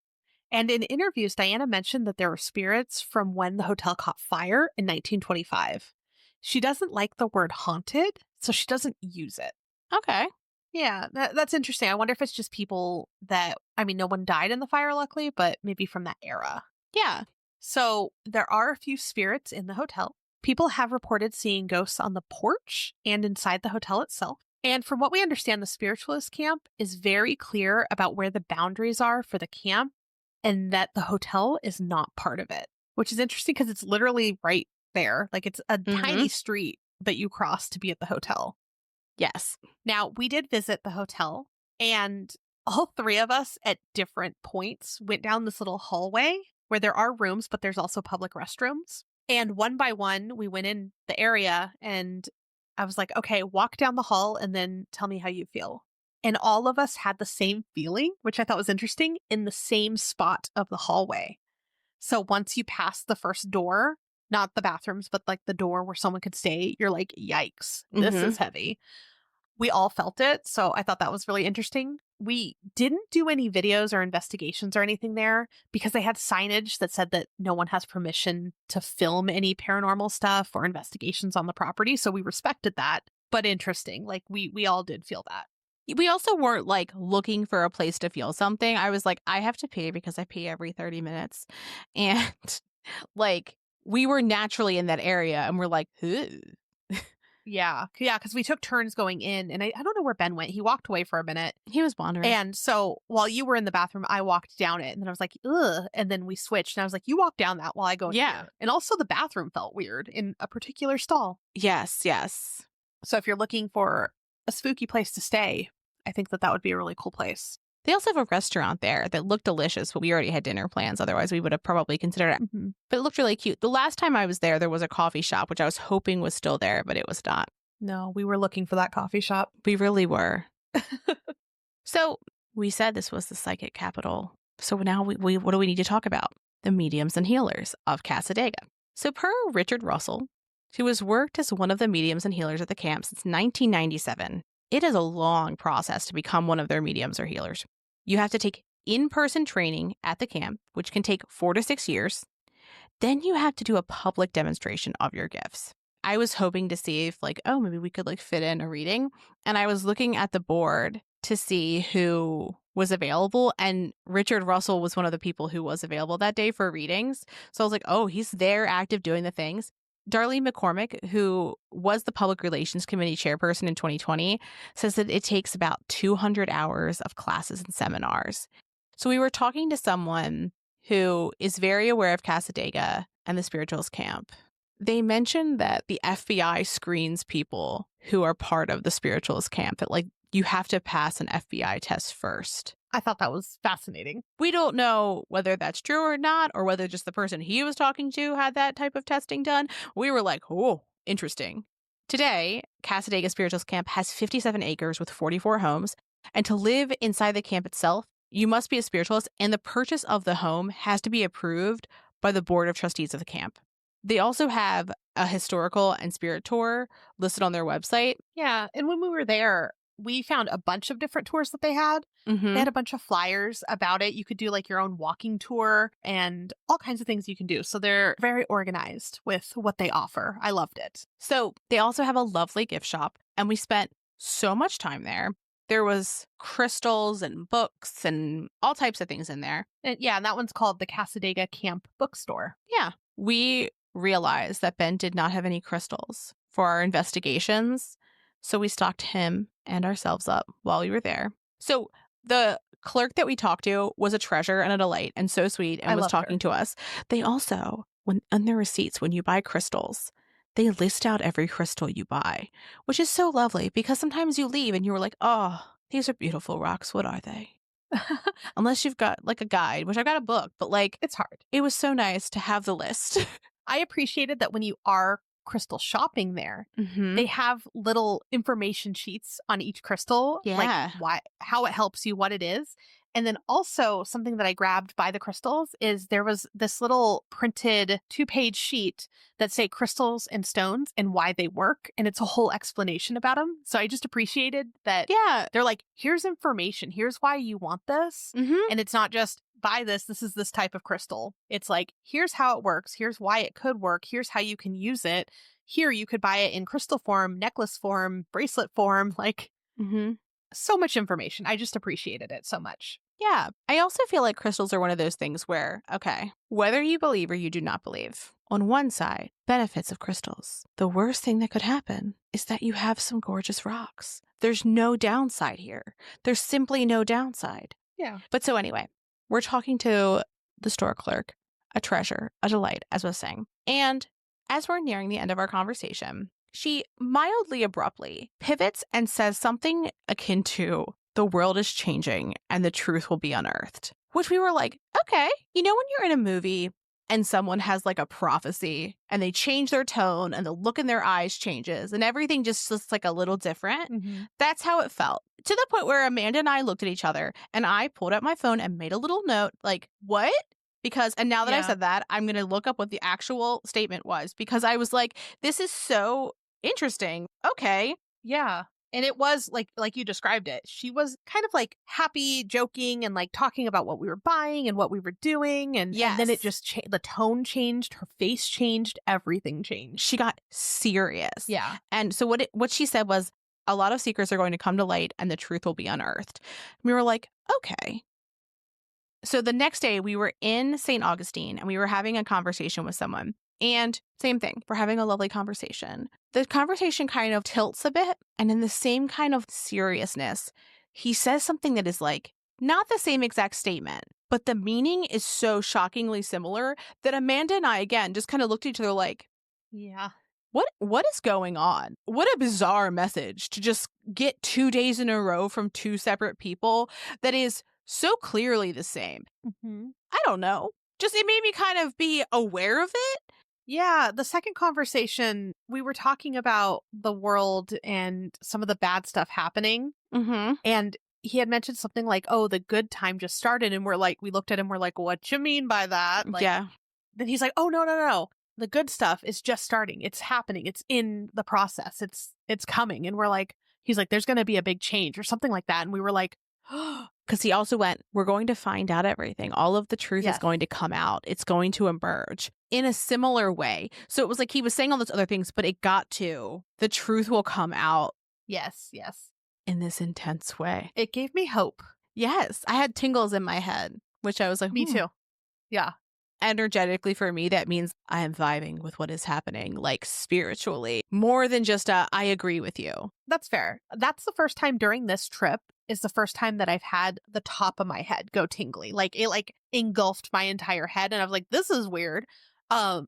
S2: And in interviews, Diana mentioned that there were spirits from when the hotel caught fire in 1925. She doesn't like the word haunted, so she doesn't use it.
S1: Okay.
S2: Yeah, that's interesting. I wonder if it's just people that, I mean, no one died in the fire, luckily, but maybe from that era.
S1: Yeah.
S2: So there are a few spirits in the hotel. People have reported seeing ghosts on the porch and inside the hotel itself. And from what we understand, the spiritualist camp is very clear about where the boundaries are for the camp and that the hotel is not part of it, which is interesting because it's literally right there. Like it's a
S1: Mm-hmm.
S2: tiny street that you cross to be at the hotel.
S1: Yes.
S2: Now, we did visit the hotel, and all three of us at different points went down this little hallway where there are rooms, but there's also public restrooms. And one by one, we went in the area, and I was like, okay, walk down the hall and then tell me how you feel. And all of us had the same feeling, which I thought was interesting, in the same spot of the hallway. So once you pass the first door, not the bathrooms, but like the door where someone could stay, you're like, yikes, this
S1: Mm-hmm.
S2: is heavy. We all felt it, so I thought that was really interesting. We didn't do any videos or investigations or anything there because they had signage that said that no one has permission to film any paranormal stuff or investigations on the property, so we respected that. But interesting, like we all did feel that.
S1: We also weren't like looking for a place to feel something. I was like, I have to pee because I pee every 30 minutes. And like we were naturally in that area and we're like, "Ugh."
S2: Yeah, because we took turns going in, and I don't know where Ben went. He walked away for a minute.
S1: He was wandering.
S2: And so while you were in the bathroom, I walked down it, and then I was like, ugh. And then we switched, and I was like, you walk down that while I go in
S1: Yeah.
S2: here. And also the bathroom felt weird in a particular stall.
S1: Yes, yes.
S2: So if you're looking for a spooky place to stay, I think that that would be a really cool place.
S1: They also have a restaurant there that looked delicious, but we already had dinner plans. Otherwise, we would have probably considered it.
S2: Mm-hmm.
S1: But it looked really cute. The last time I was there was a coffee shop, which I was hoping was still there, but it was not.
S2: No, we were looking for that coffee shop.
S1: We really were. So we said this was the psychic capital. So now we what do we need to talk about? The mediums and healers of Cassadaga. So per Richard Russell, who has worked as one of the mediums and healers at the camp since 1997, it is a long process to become one of their mediums or healers. You have to take in-person training at the camp, which can take 4 to 6 years. Then you have to do a public demonstration of your gifts. I was hoping to see if maybe we could fit in a reading. And I was looking at the board to see who was available. And Richard Russell was one of the people who was available that day for readings. So I was like, oh, he's there active doing the things. Darlene McCormick, who was the Public Relations Committee chairperson in 2020, says that it takes about 200 hours of classes and seminars. So we were talking to someone who is very aware of Cassadaga and the spiritualist camp. They mentioned that the FBI screens people who are part of the spiritualist camp, that you have to pass an FBI test first.
S2: I thought that was fascinating.
S1: We don't know whether that's true or not, or whether just the person he was talking to had that type of testing done. We were like, oh, interesting. Today, Cassadaga Spiritualist Camp has 57 acres with 44 homes. And to live inside the camp itself, you must be a spiritualist, and the purchase of the home has to be approved by the board of trustees of the camp. They also have a historical and spirit tour listed on their website.
S2: Yeah, and when we were there, we found a bunch of different tours that they had.
S1: Mm-hmm.
S2: They had a bunch of flyers about it. You could do your own walking tour and all kinds of things you can do. So they're very organized with what they offer. I loved it.
S1: So they also have a lovely gift shop, and we spent so much time there. There was crystals and books and all types of things in there.
S2: And that one's called the Cassadaga Camp Bookstore.
S1: Yeah. We realized that Ben did not have any crystals for our investigations, so we stocked him and ourselves up while we were there. So the clerk that we talked to was a treasure and a delight and so sweet and was talking to us. They also, on their receipts, when you buy crystals, they list out every crystal you buy, which is so lovely because sometimes you leave and you were like, oh, these are beautiful rocks. What are they? Unless you've got a guide, which I've got a book, but
S2: it's hard.
S1: It was so nice to have the list.
S2: I appreciated that when you are crystal shopping there, they have little information sheets on each crystal, how it helps you, what it is. And then also something that I grabbed by the crystals is there was this little printed 2-page sheet that say crystals and stones and why they work. And it's a whole explanation about them. So I just appreciated that.
S1: Yeah.
S2: They're like, here's information. Here's why you want this. And it's not just buy this. This is this type of crystal. It's like, here's how it works. Here's why it could work. Here's how you can use it. Here, you could buy it in crystal form, necklace form, bracelet form. So much information. I just appreciated it so much.
S1: Yeah. I also feel like crystals are one of those things where, okay, whether you believe or you do not believe, on one side, benefits of crystals. The worst thing that could happen is that you have some gorgeous rocks There's no downside here. There's simply no downside.
S2: Yeah.
S1: But so anyway, we're talking to the store clerk, a treasure, a delight, as I was saying. And as we're nearing the end of our conversation, she mildly abruptly pivots and says something akin to, "The world is changing and the truth will be unearthed." Which we were like, okay. You know when you're in a movie and someone has like a prophecy and they change their tone and the look in their eyes changes and everything just looks like a little different?
S2: Mm-hmm.
S1: That's how it felt. To the point where Amanda and I looked at each other and I pulled out my phone and made a little note like, what? Because, and now that I've said that, I'm going to look up what the actual statement was because I was like, this is so interesting. Okay.
S2: Yeah. And it was like you described it. She was kind of like happy, joking, and like talking about what we were buying and what we were doing. And then it just the tone changed, her face changed, everything changed.
S1: She got serious.
S2: Yeah.
S1: And so what she said was, a lot of secrets are going to come to light and the truth will be unearthed. And we were like, okay. So the next day we were in St. Augustine and we were having a conversation with someone. And same thing, we're having a lovely conversation. The conversation kind of tilts a bit. And in the same kind of seriousness, he says something that is like not the same exact statement, but the meaning is so shockingly similar that Amanda and I, again, just kind of looked at each other like,
S2: yeah.
S1: What is going on? What a bizarre message to just get 2 days in a row from two separate people that is so clearly the same.
S2: Mm-hmm.
S1: I don't know. Just it made me kind of be aware of it.
S2: Yeah. The second conversation, we were talking about the world and some of the bad stuff happening.
S1: Mm-hmm.
S2: And he had mentioned something like, oh, the good time just started. And we looked at him, we're like, what you mean by that? Like,
S1: yeah.
S2: Then he's like, oh, no. The good stuff is just starting. It's happening. It's in the process. It's coming. And he's like, there's going to be a big change or something like that. And we were like,
S1: because he also went, we're going to find out everything. All of the truth is going to come out. It's going to emerge in a similar way. So it was like he was saying all those other things, but it got to the truth will come out.
S2: Yes.
S1: In this intense way.
S2: It gave me hope.
S1: Yes. I had tingles in my head, which I was like,
S2: me too. Yeah.
S1: Energetically for me, that means I am vibing with what is happening, like spiritually, more than just I agree with you.
S2: That's fair. That's the first time during this trip is the first time that I've had the top of my head go tingly. Like it engulfed my entire head and I was like, this is weird. But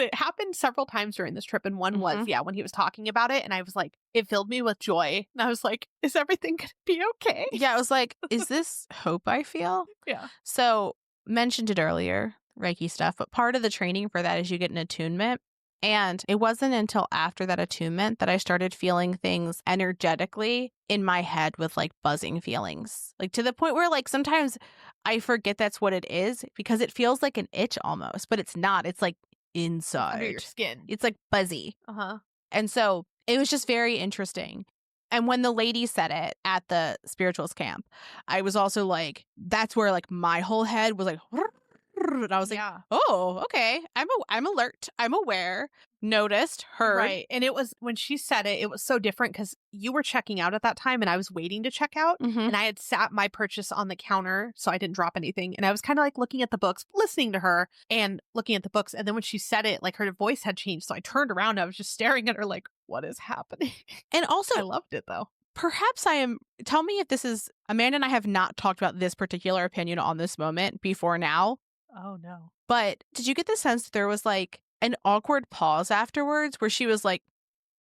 S2: it happened several times during this trip. And one was, when he was talking about it and I was like, it filled me with joy. And I was like, is everything going to be okay?
S1: Yeah. I was like, is this hope I feel?
S2: Yeah.
S1: So mentioned it earlier, Reiki stuff, but part of the training for that is you get an attunement. And it wasn't until after that attunement that I started feeling things energetically in my head with like buzzing feelings, like to the point where like sometimes I forget that's what it is because it feels like an itch almost, but it's not. It's like inside
S2: under your skin.
S1: It's like buzzy.
S2: Uh-huh.
S1: And so it was just very interesting. And when the lady said it at the spiritualist camp, I was also like, that's where like my whole head was like, and I was like, oh, okay. I'm alert. I'm aware. Noticed, heard.
S2: Right. And it was when she said it, it was so different because you were checking out at that time and I was waiting to check out.
S1: Mm-hmm.
S2: And I had sat my purchase on the counter so I didn't drop anything. And I was kind of like looking at the books, listening to her and looking at the books. And then when she said it, like her voice had changed. So I turned around and I was just staring at her like, what is happening?
S1: And also,
S2: I loved it though.
S1: Perhaps tell me if this is, Amanda and I have not talked about this particular opinion on this moment before now.
S2: Oh, no.
S1: But did you get the sense that there was like an awkward pause afterwards where she was like,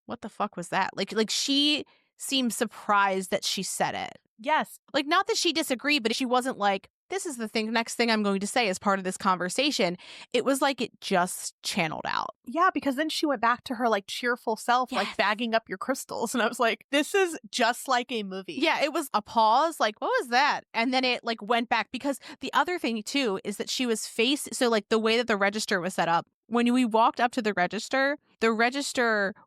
S1: what the fuck was that? Like she seemed surprised that she said it.
S2: Yes.
S1: Like not that she disagreed, but she wasn't like, this is the next thing I'm going to say as part of this conversation. It was like it just channeled out.
S2: Yeah, because then she went back to her like cheerful self, like bagging up your crystals. And I was like, this is just like a movie.
S1: Yeah, it was a pause. Like, what was that? And then it like went back because the other thing too is that she was so like the way that the register was set up, when we walked up to the register,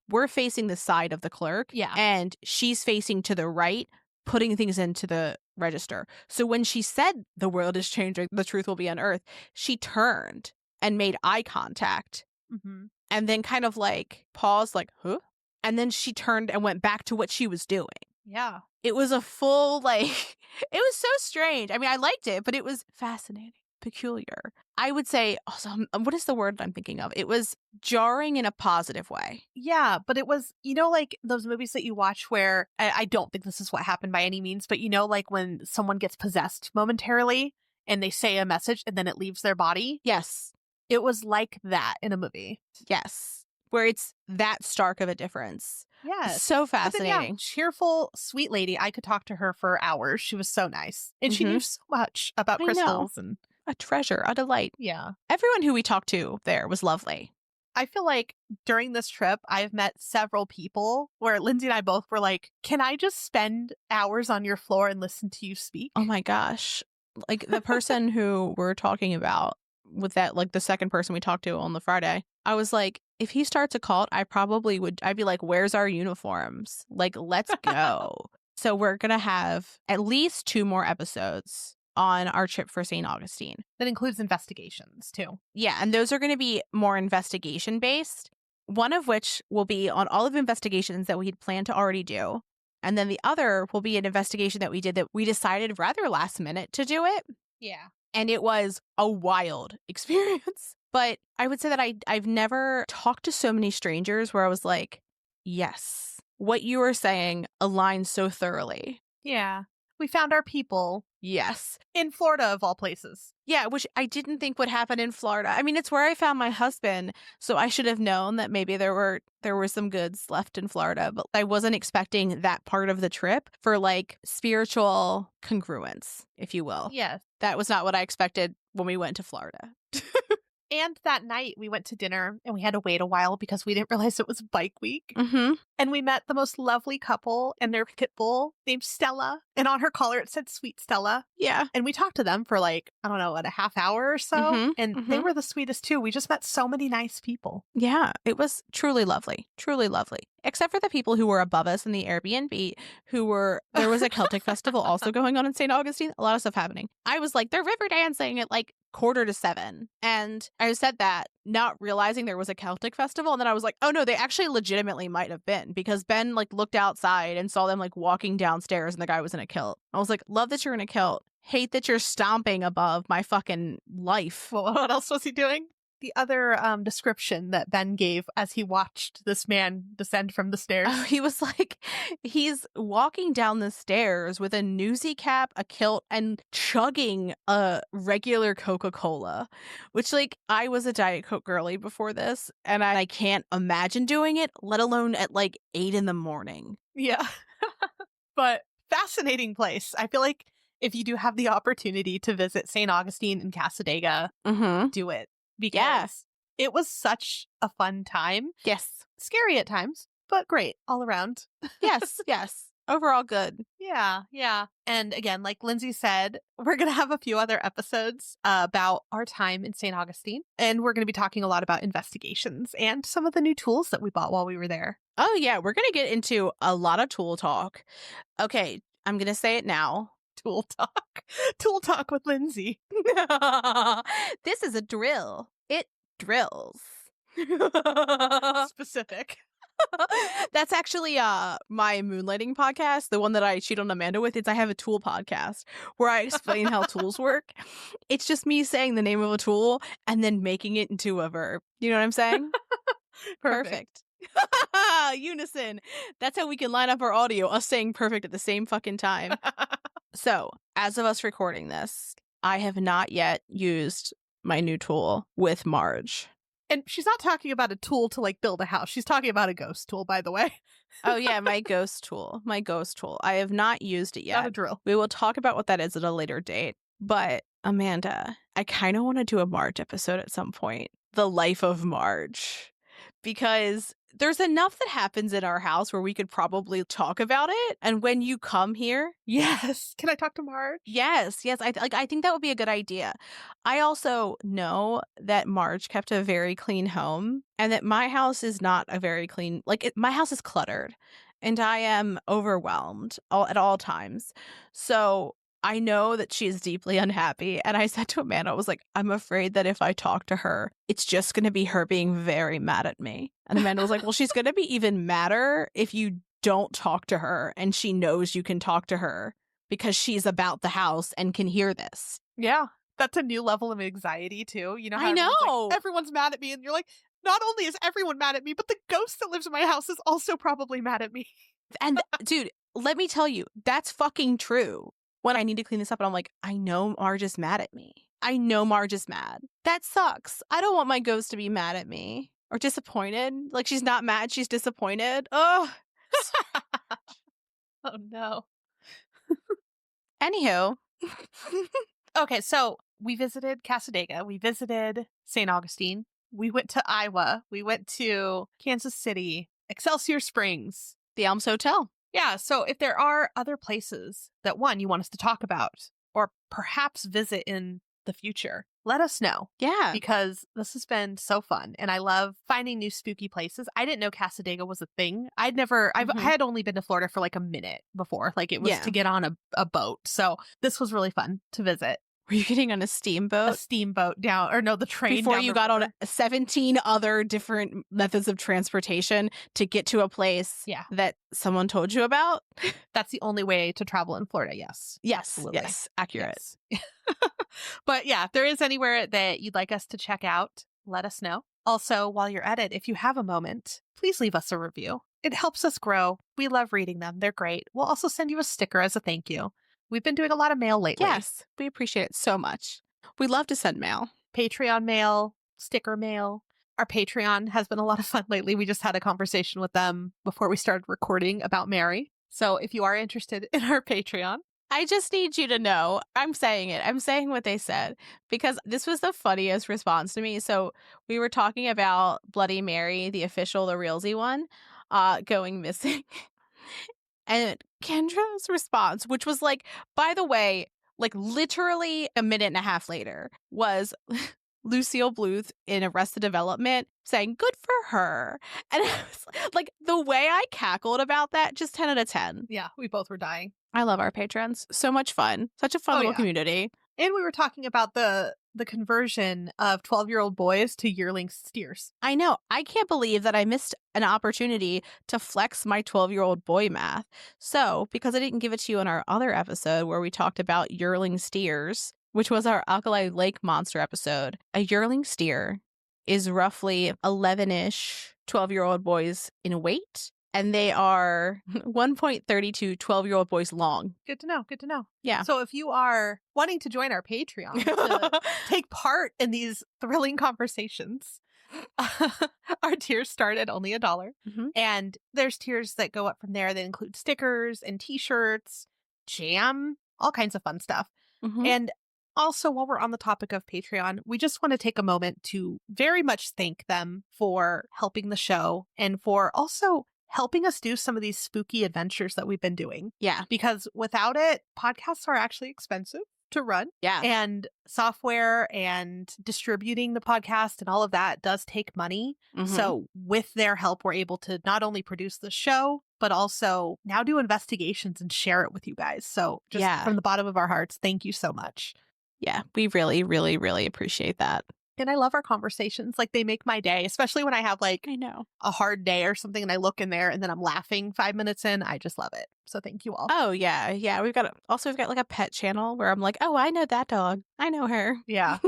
S1: we're facing the side of the clerk.
S2: Yeah.
S1: And she's facing to the right, putting things into the register. So when she said the world is changing, the truth will be unearthed, she turned and made eye contact and then kind of like paused like, huh? And then she turned and went back to what she was doing.
S2: Yeah.
S1: It was a full like, it was so strange. I mean, I liked it, but it was fascinating. peculiar. I would say, also, what is the word I'm thinking of? It was jarring in a positive way.
S2: Yeah, but it was, like those movies that you watch where I don't think this is what happened by any means, but like when someone gets possessed momentarily and they say a message and then it leaves their body.
S1: Yes.
S2: It was like that in a movie.
S1: Yes. Where it's that stark of a difference.
S2: Yes.
S1: So
S2: But then, yeah,
S1: fascinating.
S2: cheerful, sweet lady. I could talk to her for hours. She was so nice. And she knew so much about
S1: I know.
S2: crystals. And
S1: A treasure, a delight.
S2: yeah.
S1: Everyone who we talked to there was lovely.
S2: I feel like during this trip, I've met several people where Lindsay and I both were like, can I just spend hours on your floor and listen to you speak?
S1: Oh my gosh. Like the person who we're talking about with that, like the second person we talked to on the Friday, I was like, if he starts a cult, I'd be like, where's our uniforms? Like, let's go. So we're going to have at least 2 more episodes on our trip for St. Augustine.
S2: That includes investigations too.
S1: Yeah, and those are going to be more investigation based. One of which will be on all of the investigations that we'd planned to already do. And then the other will be an investigation that we did that we decided rather last minute to do it.
S2: Yeah.
S1: And it was a wild experience. But I would say that I've never talked to so many strangers where I was like, yes, what you were saying aligns so thoroughly.
S2: Yeah. We found our people.
S1: Yes.
S2: In Florida, of all places.
S1: Yeah, which I didn't think would happen in Florida. I mean, it's where I found my husband, so I should have known that maybe there were some goods left in Florida, but I wasn't expecting that part of the trip for like spiritual congruence, if you will.
S2: Yes.
S1: That was not what I expected when we went to Florida.
S2: And that night we went to dinner and we had to wait a while because we didn't realize it was bike week.
S1: Mm-hmm.
S2: And we met the most lovely couple and their pit bull named Stella. And on her collar it said Sweet Stella.
S1: Yeah.
S2: And we talked to them for like, I don't know, a half hour or so.
S1: Mm-hmm.
S2: And they were the sweetest too. We just met so many nice people.
S1: Yeah, it was truly lovely. Truly lovely. Except for the people who were above us in the Airbnb there was a Celtic festival also going on in St. Augustine. A lot of stuff happening. I was like, they're river dancing at like 6:45. And I said that not realizing there was a Celtic festival. And then I was like, oh no, they actually legitimately might have been, because Ben like looked outside and saw them like walking downstairs and the guy was in a kilt. I was like, love that you're in a kilt. Hate that you're stomping above my fucking life.
S2: Well, what else was he doing? The other description that Ben gave as he watched this man descend from the stairs.
S1: Oh, he was like, he's walking down the stairs with a newsy cap, a kilt, and chugging a regular Coca-Cola, which like I was a Diet Coke girly before this, and I can't imagine doing it, let alone at like 8 a.m.
S2: Yeah. But fascinating place. I feel like if you do have the opportunity to visit St. Augustine and Cassadaga, do it. Because it was such a fun time.
S1: Yes.
S2: Scary at times, but great all around.
S1: Yes, yes. Overall good.
S2: Yeah, yeah. And again, like Lindsay said, we're going to have a few other episodes about our time in St. Augustine. And we're going to be talking a lot about investigations and some of the new tools that we bought while we were there.
S1: Oh, yeah. We're going to get into a lot of tool talk. Okay, I'm going to say it now.
S2: Tool talk. Tool talk with Lindsay.
S1: This is a drill. It drills.
S2: Specific.
S1: That's actually my moonlighting podcast, the one that I cheat on Amanda with. I have a tool podcast where I explain how tools work. It's just me saying the name of a tool and then making it into a verb. You know what I'm saying? Perfect. Unison. That's how we can line up our audio, us saying perfect at the same fucking time. So, as of us recording this, I have not yet used my new tool with Marge.
S2: And she's not talking about a tool to like build a house. She's talking about a ghost tool, by the way.
S1: Oh yeah, my ghost tool. My ghost tool. I have not used it yet.
S2: Not a drill.
S1: We will talk about what that is at a later date. But Amanda, I kind of want to do a Marge episode at some point. The life of Marge. Because there's enough that happens in our house where we could probably talk about it. And when you come here,
S2: yes. Can I talk to Marge?
S1: Yes. I think that would be a good idea. I also know that Marge kept a very clean home, and that my house is not a very clean. My house is cluttered, and I am overwhelmed at all times. So I know that she is deeply unhappy. And I said to Amanda, I was like, I'm afraid that if I talk to her, it's just going to be her being very mad at me. And Amanda was like, well, she's going to be even madder if you don't talk to her and she knows you can talk to her because she's about the house and can hear this.
S2: Yeah. That's a new level of anxiety, too. You know how
S1: I know.
S2: everyone's mad at me, and you're like, not only is everyone mad at me, but the ghost that lives in my house is also probably mad at me.
S1: And dude, let me tell you, that's fucking true. When I need to clean this up and I'm like, I know Marge is mad at me. I know Marge is mad. That sucks. I don't want my ghost to be mad at me or disappointed. Like, she's not mad, she's disappointed. Oh.
S2: Oh, no.
S1: Anywho.
S2: Okay, so we visited Cassadaga. We visited St. Augustine. We went to Iowa. We went to Kansas City, Excelsior Springs.
S1: The Elms Hotel.
S2: Yeah, so if there are other places that, one, you want us to talk about or perhaps visit in the future, let us know.
S1: Yeah.
S2: Because this has been so fun, and I love finding new spooky places. I didn't know Cassadaga was a thing. I had only been to Florida for like a minute before. Like, it was to get on a boat. So this was really fun to visit.
S1: Were you getting on a steamboat?
S2: A steamboat down, or no, the train
S1: before
S2: down
S1: you
S2: the
S1: got
S2: river.
S1: on 17 other different methods of transportation to get to a place that someone told you about?
S2: That's the only way to travel in Florida, yes.
S1: Yes,
S2: absolutely.
S1: yes, accurate.
S2: Yes. But yeah, if there is anywhere that you'd like us to check out, let us know. Also, while you're at it, if you have a moment, please leave us a review. It helps us grow. We love reading them. They're great. We'll also send you a sticker as a thank you. We've been doing a lot of mail lately.
S1: Yes, we appreciate it so much. We love to send mail.
S2: Patreon mail, sticker mail. Our Patreon has been a lot of fun lately. We just had a conversation with them before we started recording about Mary. So if you are interested in our Patreon,
S1: I just need you to know, I'm saying it. I'm saying what they said because this was the funniest response to me. So we were talking about Bloody Mary, the official, the realsy one, going missing. And Kendra's response, which was like, by the way, like literally a minute and a half later, was Lucille Bluth in Arrested Development saying, good for her. And I was like, the way I cackled about that, just 10 out of 10.
S2: Yeah, we both were dying.
S1: I love our patrons. So much fun. Such a fun little community.
S2: And we were talking about the conversion of 12-year-old boys to yearling steers.
S1: I know. I can't believe that I missed an opportunity to flex my 12-year-old boy math. So, because I didn't give it to you in our other episode where we talked about yearling steers, which was our Alkali Lake Monster episode, a yearling steer is roughly 11-ish 12-year-old boys in weight. And they are 1.32 12-year-old boys long.
S2: Good to know. Good to know.
S1: Yeah.
S2: So if you are wanting to join our Patreon to take part in these thrilling conversations, our tiers start at only $1.
S1: Mm-hmm.
S2: And there's tiers that go up from there that include stickers and t-shirts, jam, all kinds of fun stuff.
S1: Mm-hmm.
S2: And also, while we're on the topic of Patreon, we just want to take a moment to very much thank them for helping the show and for also helping us do some of these spooky adventures that we've been doing.
S1: Yeah.
S2: Because without it, podcasts are actually expensive to run.
S1: Yeah.
S2: And software and distributing the podcast and all of that does take money.
S1: Mm-hmm.
S2: So with their help, we're able to not only produce the show, but also now do investigations and share it with you guys. So just from the bottom of our hearts, thank you so much.
S1: Yeah, we really, really, really appreciate that.
S2: And I love our conversations. Like, they make my day, especially when I have like
S1: I know
S2: a hard day or something and I look in there and then I'm laughing 5 minutes in. I just love it. So thank you all.
S1: Oh, yeah. Yeah. We've got like a pet channel where I'm like, oh, I know that dog. I know her.
S2: Yeah.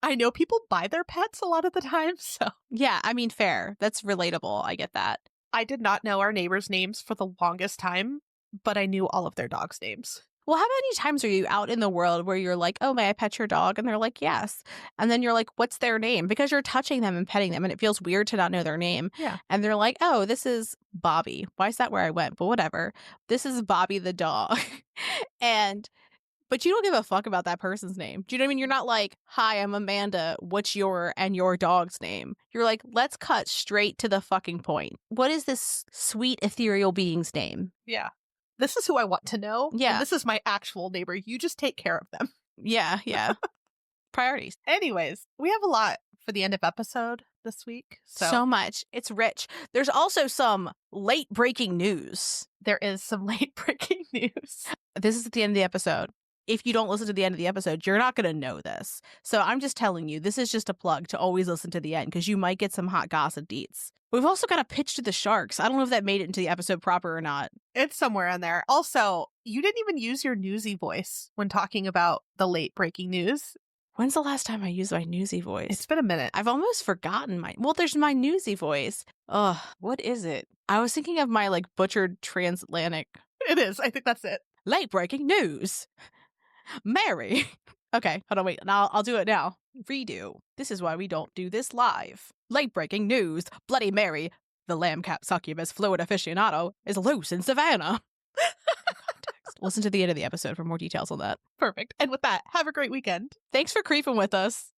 S2: I know people buy their pets a lot of the time. So
S1: yeah, I mean, fair. That's relatable. I get that.
S2: I did not know our neighbors' names for the longest time, but I knew all of their dogs' names.
S1: Well, how many times are you out in the world where you're like, oh, may I pet your dog? And they're like, yes. And then you're like, what's their name? Because you're touching them and petting them and it feels weird to not know their name.
S2: Yeah.
S1: And they're like, oh, this is Bobby. Why is that where I went? But whatever. This is Bobby the dog. But you don't give a fuck about that person's name. Do you know what I mean? You're not like, hi, I'm Amanda. What's your and your dog's name? You're like, let's cut straight to the fucking point. What is this sweet ethereal being's name?
S2: Yeah. This is who I want to know.
S1: Yeah.
S2: And this is my actual neighbor. You just take care of them.
S1: Yeah. Yeah. Priorities.
S2: Anyways, we have a lot for the end of episode this week.
S1: So much. It's rich. There's also some late breaking news.
S2: There is some late breaking news.
S1: This is at the end of the episode. if you don't listen to the end of the episode, you're not going to know this. So I'm just telling you, this is just a plug to always listen to the end because you might get some hot gossip deets. We've also got a pitch to the sharks. I don't know if that made it into the episode proper or not.
S2: It's somewhere in there. Also, you didn't even use your newsy voice when talking about the late breaking news.
S1: When's the last time I used my newsy voice?
S2: It's been a minute.
S1: I've almost forgotten there's my newsy voice. Ugh, what is it? I was thinking of my butchered transatlantic.
S2: It is. I think that's it.
S1: Late breaking news. Mary. Okay, hold on, wait. I'll do it now. Redo. This is why we don't do this live. Late breaking news. Bloody Mary, the lamb cap succubus fluid aficionado, is loose in Savannah. Context. Listen to the end of the episode for more details on that.
S2: Perfect. And with that, have a great weekend.
S1: Thanks for creeping with us.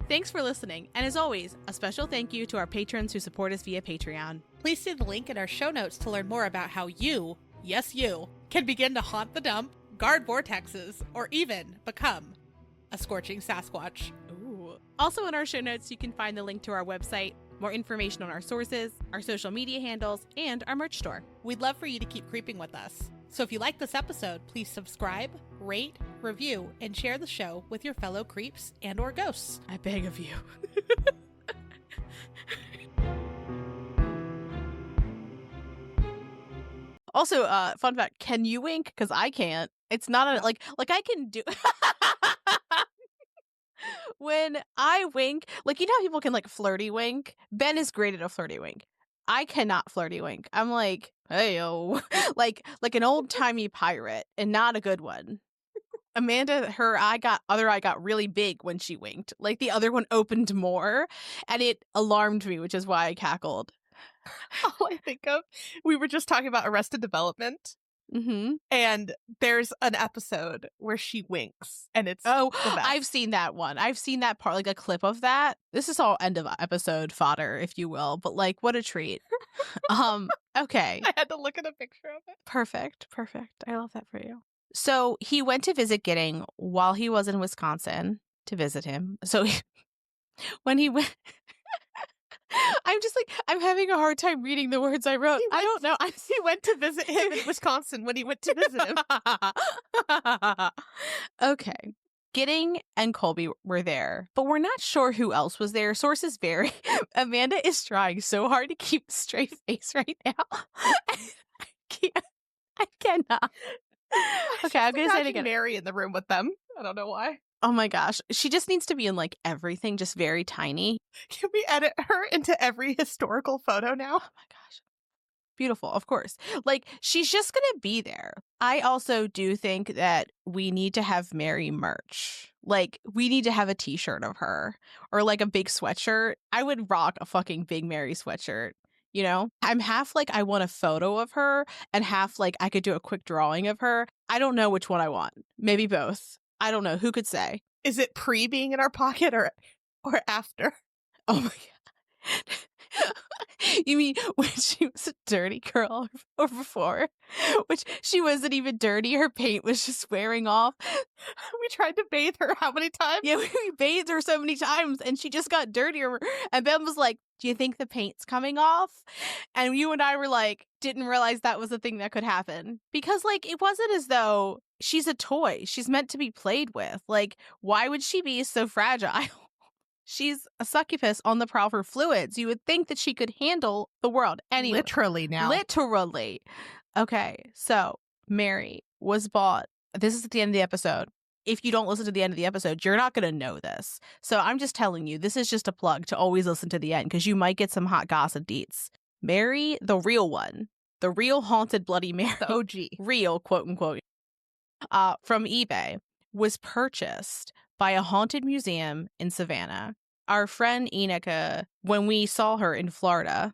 S1: Thanks for listening, and as always, a special thank you to our patrons who support us via Patreon.
S2: Please see the link in our show notes to learn more about how you, yes you, can begin to haunt the dump, guard vortexes, or even become a scorching Sasquatch.
S1: Ooh. Also in our show notes, you can find the link to our website, more information on our sources, our social media handles, and our merch store.
S2: We'd love for you to keep creeping with us. So if you like this episode, please subscribe, rate, review, and share the show with your fellow creeps and or ghosts.
S1: I beg of you. Also, fun fact, can you wink? Because I can't. It's not like I can do... When I wink, you know how people can flirty wink? Ben is great at a flirty wink. I cannot flirty wink. I'm like, hey-o. like an old-timey pirate, and not a good one. Amanda, her other eye got really big when she winked. The other one opened more, and it alarmed me, which is why I cackled.
S2: All I think of, we were just talking about Arrested Development.
S1: Mm-hmm.
S2: And there's an episode where she winks, and it's
S1: I've seen that one. I've seen that part, a clip of that. This is all end of episode fodder, if you will, but what a treat. Okay.
S2: I had to look at a picture of it.
S1: Perfect. I love that for you. So he went to visit Gidding while he was in Wisconsin to visit him. So when he went... I'm having a hard time reading the words I wrote. I don't know.
S2: He went to visit him in Wisconsin when he went to visit him.
S1: Okay. Gidding and Colby were there, but we're not sure who else was there. Sources vary. Amanda is trying so hard to keep a straight face right now. I cannot. Okay, I'm going to say it again.
S2: Mary in the room with them. I don't know why.
S1: Oh my gosh. She just needs to be in everything, just very tiny.
S2: Can we edit her into every historical photo now?
S1: Oh my gosh. Beautiful, of course. She's just going to be there. I also do think that we need to have Mary merch. We need to have a t-shirt of her or a big sweatshirt. I would rock a fucking Big Mary sweatshirt. You know, I'm half I want a photo of her and half I could do a quick drawing of her. I don't know which one I want. Maybe both. I don't know. Who could say?
S2: Is it pre being in our pocket or after?
S1: Oh my God. You mean when she was a dirty girl or before? Which she wasn't even dirty. Her paint was just wearing off.
S2: We tried to bathe her how many times?
S1: Yeah, we bathed her so many times and she just got dirtier. And Ben was like, do you think the paint's coming off? And you and I were didn't realize that was a thing that could happen. Because it wasn't as though she's a toy. She's meant to be played with. Why would she be so fragile? She's a succubus on the prowl for fluids. You would think that she could handle the world. Anyway,
S2: literally now.
S1: Literally. Okay, so Mary was bought. This is at the end of the episode. If you don't listen to the end of the episode, you're not going to know this. So I'm just telling you, this is just a plug to always listen to the end because you might get some hot gossip deets. Mary, the real one, the real haunted Bloody Mary,
S2: the OG,
S1: real quote unquote, from eBay, was purchased by a haunted museum in Savannah. Our friend Enika, when we saw her in Florida,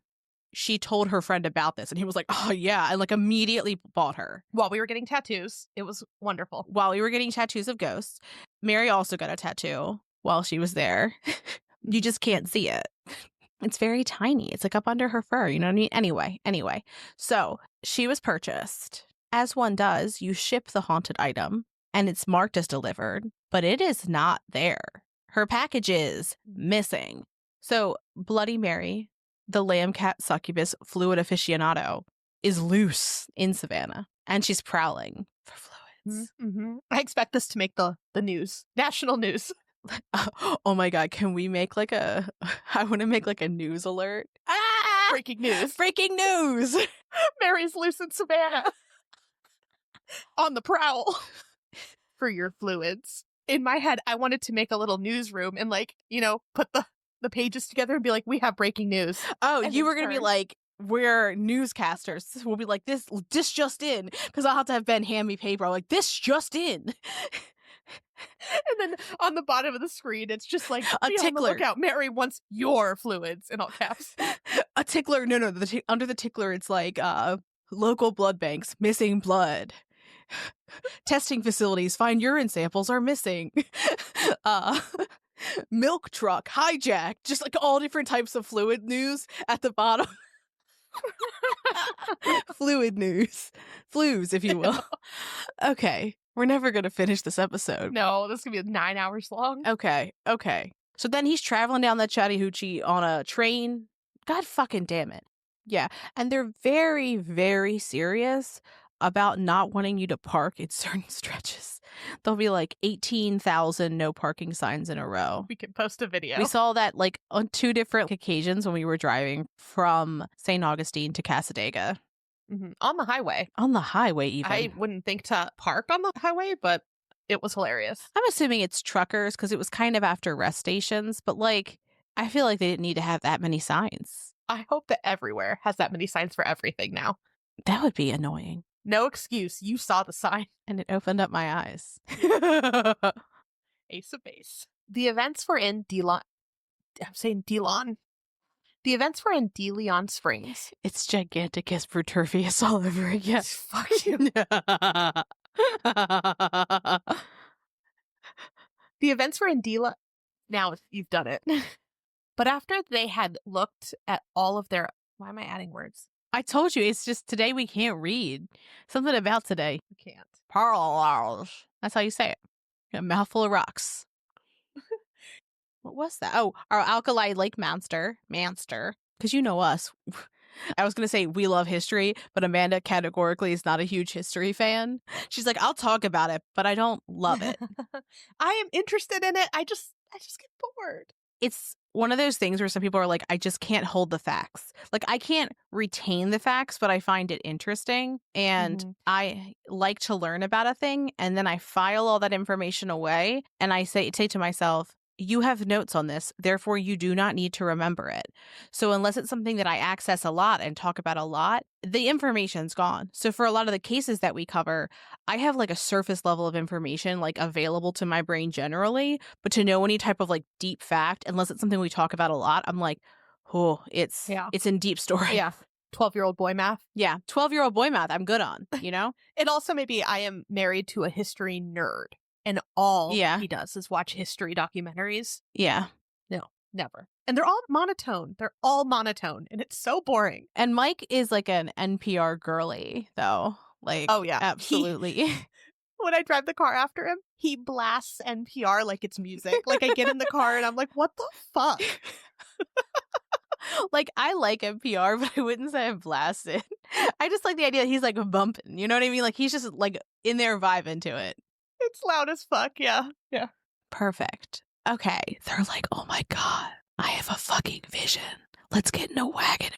S1: she told her friend about this and he was like, oh yeah, and immediately bought her.
S2: While we were getting tattoos. It was wonderful.
S1: While we were getting tattoos of ghosts. Mary also got a tattoo while she was there. You just can't see it. It's very tiny. It's up under her fur, you know what I mean? Anyway. So she was purchased. As one does, you ship the haunted item and it's marked as delivered, but it is not there. Her package is missing. So Bloody Mary, the lamb cat succubus fluid aficionado, is loose in Savannah. And she's prowling for fluids.
S2: Mm-hmm. I expect this to make the news, national news.
S1: Oh my God, can we make like a, I want to make like a news alert. Ah!
S2: Breaking news.
S1: Breaking news.
S2: Mary's loose in Savannah. On the prowl for your fluids. In my head, I wanted to make a little newsroom and like, put the pages together and be like, we have breaking news.
S1: Oh,
S2: And
S1: you
S2: then
S1: were going to be
S2: turn.
S1: like, we're newscasters. We'll be like, this just in. Because I'll have to have Ben hand me paper. I'm like, this just in.
S2: And then on the bottom of the screen, it's just like,
S1: A
S2: be on the
S1: tickler.
S2: lookout. Mary wants your fluids in all caps.
S1: A tickler. No. Under the tickler, it's like local blood banks, missing blood. Testing facilities find urine samples are missing. Milk truck hijacked. Just like all different types of fluid news at the bottom. Fluid news. Flues, if you will. Okay. We're never going to finish this episode.
S2: No, this is going to be 9 hours long.
S1: Okay. So then he's traveling down that Chattahoochee on a train. God fucking damn it. Yeah. And they're very, very serious about not wanting you to park in certain stretches. There'll be like 18,000 no parking signs in a row.
S2: We can post a video.
S1: We saw that like on 2 different occasions when we were driving from St. Augustine to Cassadaga.
S2: Mm-hmm. On the highway.
S1: On the highway, even.
S2: I wouldn't think to park on the highway, but it was hilarious.
S1: I'm assuming it's truckers because it was kind of after rest stations, but like, I feel like they didn't need to have that many signs.
S2: I hope that everywhere has that many signs for everything now.
S1: That would be annoying.
S2: No excuse. You saw the sign.
S1: And it opened up my eyes.
S2: Ace of base. The events were in DeLeon. I'm saying DeLeon. The events were in DeLeon Springs.
S1: It's Giganticus Bruturfius all over again.
S2: Fuck you. The events were in DeLeon. Now you've done it. But after they had looked at all of their... Why am I adding words?
S1: I told you, it's just today we can't read. Something about today.
S2: You can't.
S1: Parallels. That's how you say it. A mouthful of rocks. What was that? Oh, our alkali lake monster. Because you know us. I was going to say we love history, but Amanda categorically is not a huge history fan. She's like, I'll talk about it, but I don't love it.
S2: I am interested in it. I just get bored.
S1: It's one of those things where some people are like, I just can't hold the facts. Like, I can't retain the facts, but I find it interesting. And I like to learn about a thing. And then I file all that information away. And I say to myself, you have notes on this, therefore you do not need to remember it. So unless it's something that I access a lot and talk about a lot, the information's gone. So for a lot of the cases that we cover, I have like a surface level of information like available to my brain generally, but to know any type of like deep fact, unless it's something we talk about a lot, I'm like, oh, it's in deep story.
S2: Yeah. 12-year-old boy math.
S1: Yeah. 12-year-old boy math I'm good on, you know?
S2: It also maybe I am married to a history nerd. And all he does is watch history documentaries.
S1: Yeah.
S2: No, never. And they're all monotone. And it's so boring.
S1: And Mike is like an NPR girly, though. Like,
S2: oh, yeah.
S1: Absolutely.
S2: When I drive the car after him, he blasts NPR like it's music. Like, I get in the car and I'm like, what the fuck?
S1: Like, I like NPR, but I wouldn't say I blast it. I just like the idea that he's like bumping. You know what I mean? Like, he's just like in there vibing to it.
S2: It's loud as fuck, yeah. Yeah.
S1: Perfect. Okay. They're like, oh my God, I have a fucking vision. Let's get in a wagon